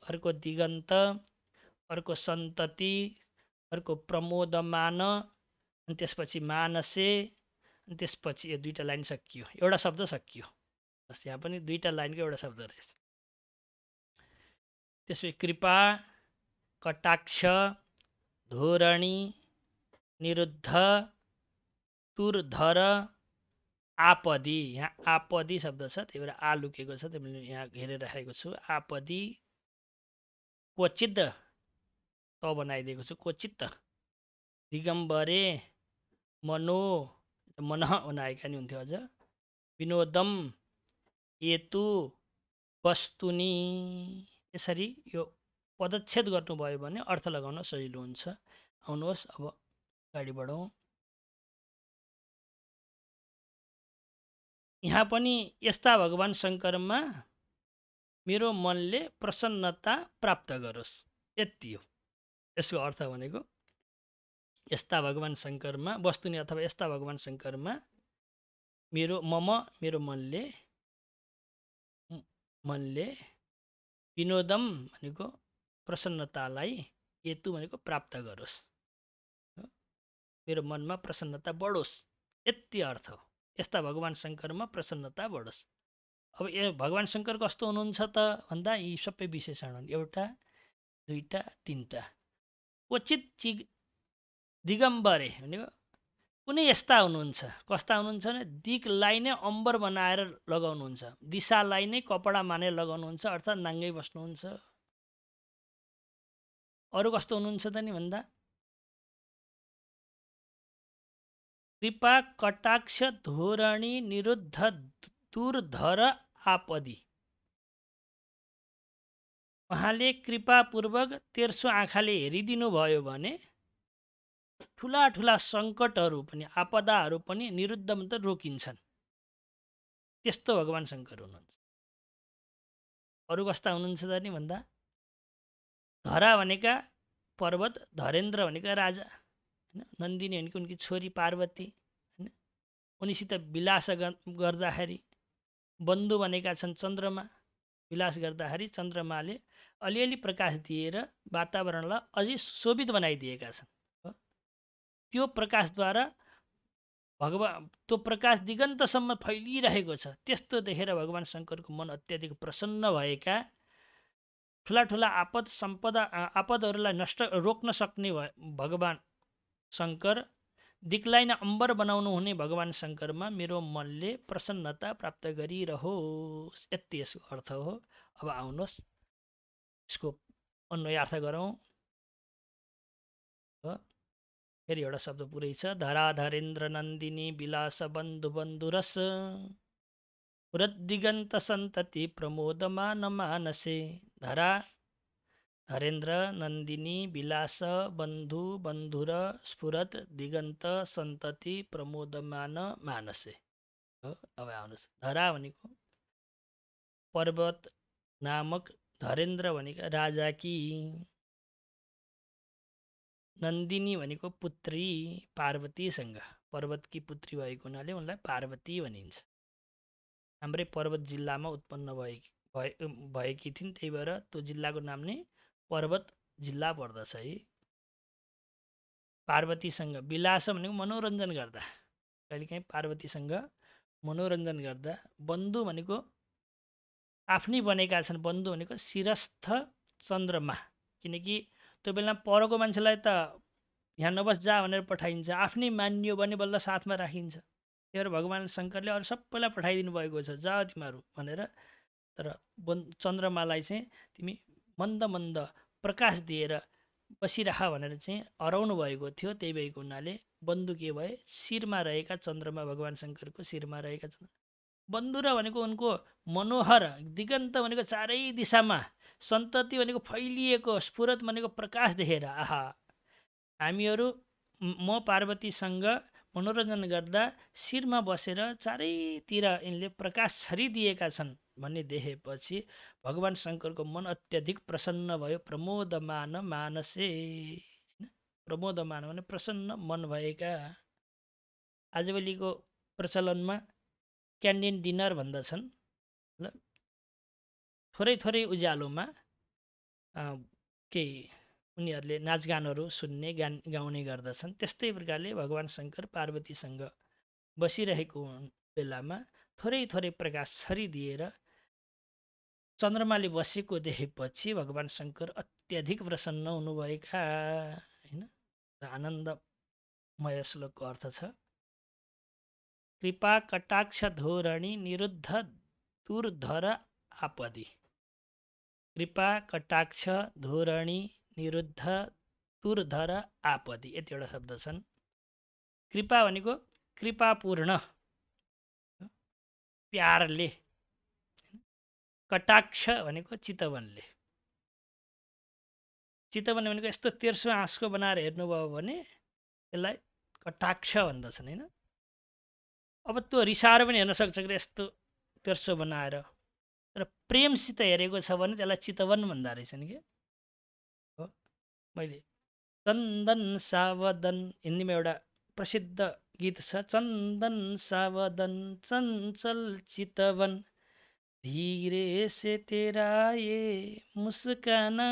अर्को दिगन्त, अर्को सन्तति, अर्को प्रमोदमान, अनि त्यसपछि मानसे, अनि त्यसपछि यो दुईटा लाइन सकियो, एउटा शब्द सकियो। बस यहाँ पनि दुईटा लाइनको एउटा शब्द रहेछ। त्यसपछि कृपा कटाक्ष धोरणी निरुद्ध तुरधर आपदी, यहाँ आपदी शब्द छ, त्यही भएर आ लुकेको छ, त्यही मैले यहाँ घेरेर राखेको छु। आपदी क्वचित त बनाइदिएको छु, क्वचित दिगम्बरे मनो, मन बनाएका नि हुन्थ्यो अझ, विनोदम एतु वस्तुनि। यसरी यो पदच्छेद गर्नुभयो भने अर्थ लगाउन सजिलो हुन्छ। आउनुहोस् अब अगाडि बढौँ। यहाँ पनि यस्ता भगवान शङ्करमा मेरो मनले प्रसन्नता प्राप्त गरोस्, यति हो। यसको अर्थ भनेको यस्ता भगवान शङ्करमा वस्तुनि अथवा यस्ता भगवान शङ्करमा मेरो मनले विनोदम भनेको प्रसन्नतालाई हेतु भनेको प्राप्त गरोस्, मेरो मनमा प्रसन्नता बढोस्, यति अर्थ हो। यस्ता भगवान शङ्करमा प्रसन्नता बढोस्। अब भगवान शङ्कर कस्तो हुनुहुन्छ त भन्दा यी सबै विशेषण हुन्, एउटा दुईटा तीनटा। क्वचित दिगम्बरे भनेको कुनै यस्ता हुनुहुन्छ, कस्ता हुनुहुन्छ भने दिगलाई नै अम्बर बनाएर लगाउनुहुन्छ, दिशालाई नै कपडा मानेर लगाउनुहुन्छ, अर्थात् नाङ्गै बस्नुहुन्छ। अरू कस्तो हुनुहुन्छ त नि भन्दा कृपा कटाक्ष धोरणी निरुद्ध दुर्धर आपदी, उहाँले कृपापूर्वक तेर्सो आँखाले हेरिदिनु भयो भने ठुला ठुला सङ्कटहरू पनि आपदाहरू पनि निरुद्ध मतलब रोकिन्छन्। त्यस्तो भगवान शङ्कर हुनुहुन्छ। अरू कस्ता हुनुहुन्छ त नि भन्दा धरा भनेका पर्वत, धरेन्द्र भनेका राजा, नन्दिनी भनेको उनकी छोरी पार्वती, उनीसित विलास गर्दाखेरि बन्धु भनेका छन् चन्द्रमा, विलास गर्दाखेरि चन्द्रमाले अलिअलि प्रकाश दिएर वातावरणलाई अझै शोभित बनाइदिएका छन्। त्यो प्रकाशद्वारा त्यो प्रकाश दिगन्तसम्म फैलिरहेको छ। त्यस्तो देखेर भगवान शङ्करको मन अत्याधिक प्रसन्न भएका, ठुला ठुला आपदहरूलाई रोक्न सक्ने भगवान शङ्कर, दिक्लाई नै अम्बर बनाउनु हुने भगवान शङ्करमा मेरो मनले प्रसन्नता प्राप्त गरिरहोस्, यति यसको अर्थ हो। अब आउनुहोस् यसको अन्वयार्थ गरौँ। फेरि एउटा शब्द पुरै छ, धराधरेन्द्र नन्दिनी विलास बन्धु बन्धुरस पुरद्दिगन्त सन्तति प्रमोदमान मानसे। धरा धरेन्द्र नन्दिनी विलास बन्धु बन्धुर स्फुरत दिगन्त सन्तति प्रमोदमान मानसे। अब आउनुहोस्, धरा भनेको पर्वत नामक, धरेन्द्र भनेको राजाकी, नन्दिनी भनेको पुत्री पार्वतीसँग, पर्वतकी पुत्री भएको हुनाले उनलाई पार्वती भनिन्छ। हाम्रै पर्वत जिल्लामा उत्पन्न भएकी थिइन्, त्यही भएर त्यो जिल्लाको नाम नै पर्वत जिल्ला पर्दछ है। पार्वतीसँग विलास भनेको मनोरञ्जन गर्दा, कहिलेकाहीँ पार्वतीसँग मनोरञ्जन गर्दा। बन्धु भनेको आफ्नै बनेका छन्, बन्धु भनेको शिरस्थ चन्द्रमा, किनकि त्यो बेला परको मान्छेलाई त यहाँ नबस जा भनेर पठाइन्छ, आफ्नै मान्यो भने बल्ल साथमा राखिन्छ। त्यही भएर भगवान शङ्करले अरू सबैलाई पठाइदिनु भएको छ, जा तिमीहरू भनेर। तर चन्द्रमालाई चाहिँ तिमी मन्द मन्द प्रकाश दिएर बसिराख भनेर चाहिँ हराउनु भएको थियो। त्यही भएको हुनाले बन्धु के भए, शिरमा रहेका चन्द्रमा, भगवान शङ्करको शिरमा रहेका चन्द्रमा। बन्धुरा भनेको उनको मनोहर, दिगन्त भनेको चारै दिशामा, सन्तति भनेको फैलिएको, स्फुरत भनेको प्रकाश देखेर आहा हामीहरू म पार्वतीसँग मनोरञ्जन गर्दा शिरमा बसेर चारैतिर यिनले प्रकाश छरिदिएका छन् भन्ने देखेपछि भगवान शङ्करको मन अत्याधिक प्रसन्न भयो। प्रमोदमान मानसे, प्रमोदमान भने प्रसन्न मन भएका। आजभोलिको प्रचलनमा क्यान्डिन डिनर भन्दछन्, थोरै थोरै उज्यालोमा केही उनीहरूले नाचगानहरू सुन्ने गाउने गर्दछन्। त्यस्तै प्रकारले भगवान शङ्कर पार्वतीसँग बसिरहेको बेलामा थोरै थोरै प्रकाश छरिदिएर चन्द्रमाले बसेको देखेपछि भगवान शङ्कर अत्याधिक प्रसन्न हुनुभएका, होइन। आनन्दमय श्लोकको अर्थ छ, कृपा कटाक्ष धोरणी निरुद्ध दुर्धर आपदी। कृपा कटाक्ष धोरणी निरुद्ध दुर्धर आपदी, यति एउटा शब्द छन्। कृपा भनेको कृपापूर्ण, प्यारले। कटाक्ष भनेको चितवनले। चितवन भनेको यस्तो तेर्सो आँसको बनाएर हेर्नुभयो भने त्यसलाई कटाक्ष भन्दछन्, होइन। अब त्यो रिसाएर पनि हेर्न सक्छ कि यस्तो तेर्सो बनाएर, तर प्रेमसित हेरेको छ भने त्यसलाई चितवन भन्दा रहेछन् कि। मैले चन्दन सावदन हिन्दीमा एउटा प्रसिद्ध गीत छ, चन्दन सावदन चञ्चल चितवन धीरे से तेरा ये मुस्काना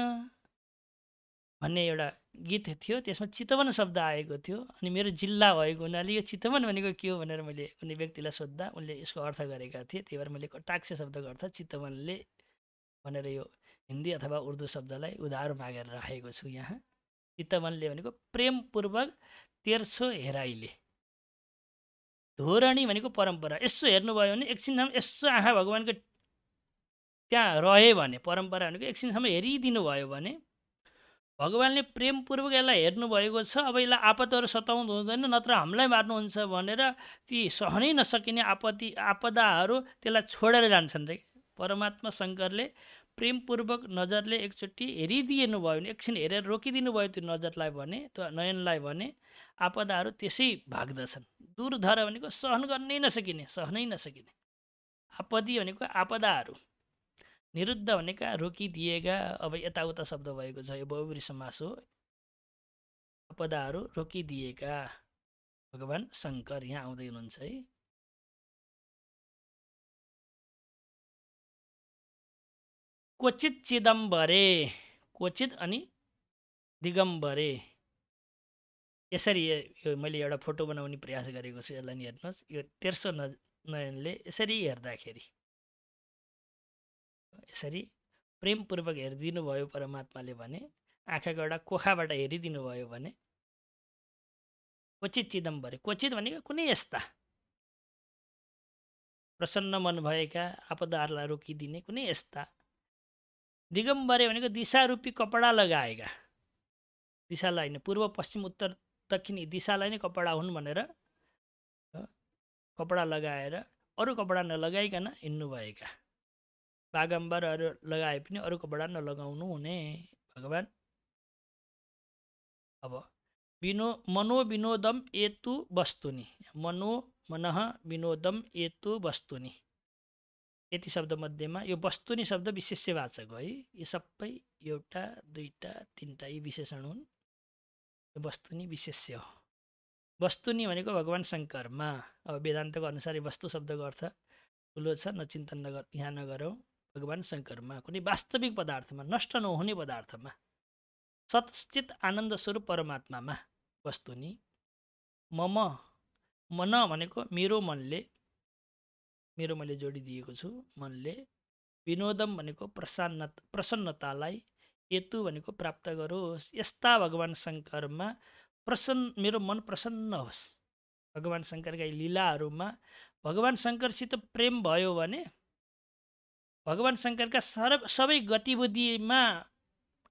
भन्ने एउटा गीत थियो। त्यसमा चितवन शब्द आएको थियो। अनि मेरो जिल्ला भएको हुनाले यो चितवन भनेको के हो भनेर मैले कुनै व्यक्तिलाई सोद्धा उनले यसको अर्थ गरेका थिए। त्यही भएर मैले कटाक्ष शब्दको अर्थ चितवनले भनेर यो हिन्दी अथवा उर्दू शब्दलाई उधार मागेर राखेको छु यहाँ। चितवनले भनेको प्रेमपूर्वक तेर्सो हेराइले। धोरणी भनेको परम्परा। यसो हेर्नुभयो भने एकछिनसम्म यसो आँखा भगवानको त्यहाँ रह्यो भने, परम्परा भनेको एकछिनसम्म हेरिदिनु भयो भने भगवानले प्रेमपूर्वक यसलाई हेर्नुभएको छ। अब यसलाई आपतहरू सताउनु हुँदैन, नत्र हामीलाई मार्नुहुन्छ भनेर ती सहनै नसकिने आपदाहरू त्यसलाई छोडेर जान्छन् रे। परमात्मा शङ्करले प्रेमपूर्वक नजरले एकचोटि हेरिदिनु भयो भने, एकछिन हेरेर रोकिदिनु भयो त्यो नजरलाई भने, त्यो नयनलाई भने आपदाहरू त्यसै भाग्दछन्। दुर्धर भनेको सहन गर्नै नसकिने, सहनै नसकिने। आपदी भनेको आपदाहरू, निरुद्ध भनेका रोकिदिएका। अब यताउता शब्द भएको छ, यो बहुब्री समास हो। आपदाहरू रोकिदिएका भगवान शङ्कर यहाँ आउँदै हुनुहुन्छ है। क्वचित चिदम्बरे, क्वचित अनि दिगम्बरे, यसरी यो मैले एउटा फोटो बनाउने प्रयास गरेको छु। यसलाई नि हेर्नुहोस्, यो तेर्सो नयनले यसरी हेर्दाखेरि, यसरी प्रेमपूर्वक हेरिदिनु भयो परमात्माले भने, आँखाको एउटा कोखाबाट हेरिदिनु भयो भने क्वचित चिदम्बरे। क्वचित भनेको कुनै यस्ता प्रसन्न मन भएका आपदाहरूलाई रोकिदिने कुनै यस्ता। दिगम्बरे भनेको दिशारूपी कपडा लगाएका, दिशालाई होइन, पूर्व पश्चिम उत्तर दक्षिण दिशालाई नै कपडा हुन् भनेर कपडा लगाएर अरू कपडा नलगाइकन हिँड्नुभएका। बागम्बरहरू लगाए पनि अरू कपडा नलगाउनु हुने भगवान। अब मनोविनोदम एतु वस्तुनि, मनः विनोदम एतु वस्तुनि, यति शब्द मध्येमा यो वस्तुनि शब्द विशेष्यवाचक हो है। यी सबै एउटा दुईटा तीनटा यी विशेषण हुन्। यो वस्तुनि विशेष्य हो। वस्तुनि भनेको भगवान शङ्करमा। अब वेदान्तको अनुसार वस्तु शब्दको अर्थ ठुलो छ, नचिन्तन यहाँ नगरौँ। भगवान शङ्करमा, कुनै वास्तविक पदार्थमा, नष्ट नहुने पदार्थमा, सचित आनन्द स्वरूप परमात्मामा वस्तुनि। मम, मन भनेको मेरो मनले, मेरो मैले जोडिदिएको छु मनले। विनोदम भनेको प्रसन्नतालाई, हेतु भनेको प्राप्त गरोस्। यस्ता भगवान शङ्करमा मेरो मन प्रसन्न होस्। भगवान शङ्करका लीलाहरूमा भगवान शङ्करसित प्रेम भयो भने भगवान शङ्करका सबै गतिविधिमा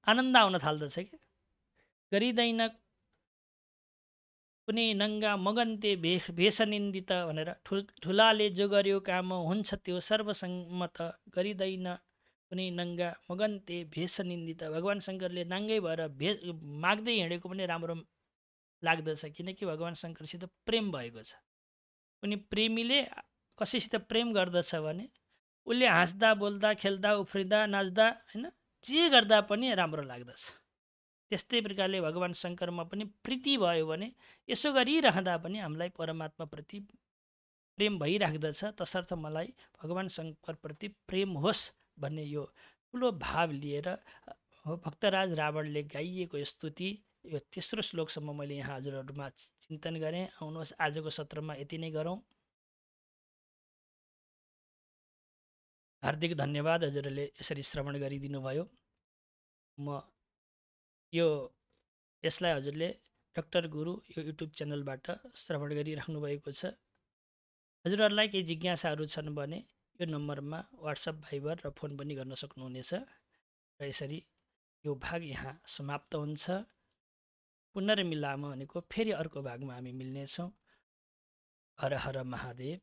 आनन्द आउन थाल्दछ कि। गरिँदैन कुनै नङ्गा मगन्ते भेष निन्दित भनेर, ठुलाले जो गर्यो काम हुन्छ त्यो सर्वसम्मत। गरिँदैन कुनै नङ्गा मगन्ते भेष निन्दित। भगवान शङ्करले नाङ्गै भएर माग्दै हिँडेको पनि राम्रो लाग्दछ, किनकि भगवान शङ्करसित प्रेम भएको छ। कुनै प्रेमीले कसैसित प्रेम गर्दछ भने उसले हाँस्दा बोल्दा खेल्दा उफ्रिँदा नाच्दा होइन, जे गर्दा पनि राम्रो लाग्दछ। त्यस्तै प्रकारले भगवान शङ्करमा पनि प्रीति भयो भने यसो गरिरहँदा पनि हामीलाई परमात्माप्रति प्रेम भइराख्दछ। तसर्थ मलाई भगवान शङ्करप्रति प्रेम होस् भन्ने यो ठुलो भाव लिएर भक्तराज रावणले गाइएको स्तुति, यो तेस्रो श्लोकसम्म मैले यहाँ हजुरहरूमा चिन्तन गरेँ। आउनुहोस् आजको सत्रमा यति नै गरौँ। हार्दिक धन्यवाद हजुरहरूले यसरी श्रवण गरिदिनु भयो। म यसलाई हजुरले डाक्टर गुरु यो युट्युब च्यानलबाट श्रवण गरिराख्नु भएको छ। हजुरहरूलाई केही जिज्ञासाहरू छन् भने यो नम्बरमा वाट्सएप, भाइबर र फोन पनि गर्न सक्नुहुनेछ। र यसरी यो भाग यहाँ समाप्त हुन्छ। पुनर्मिलाम भनेको फेरि अर्को भागमा हामी मिल्नेछौँ। हर हर महादेव।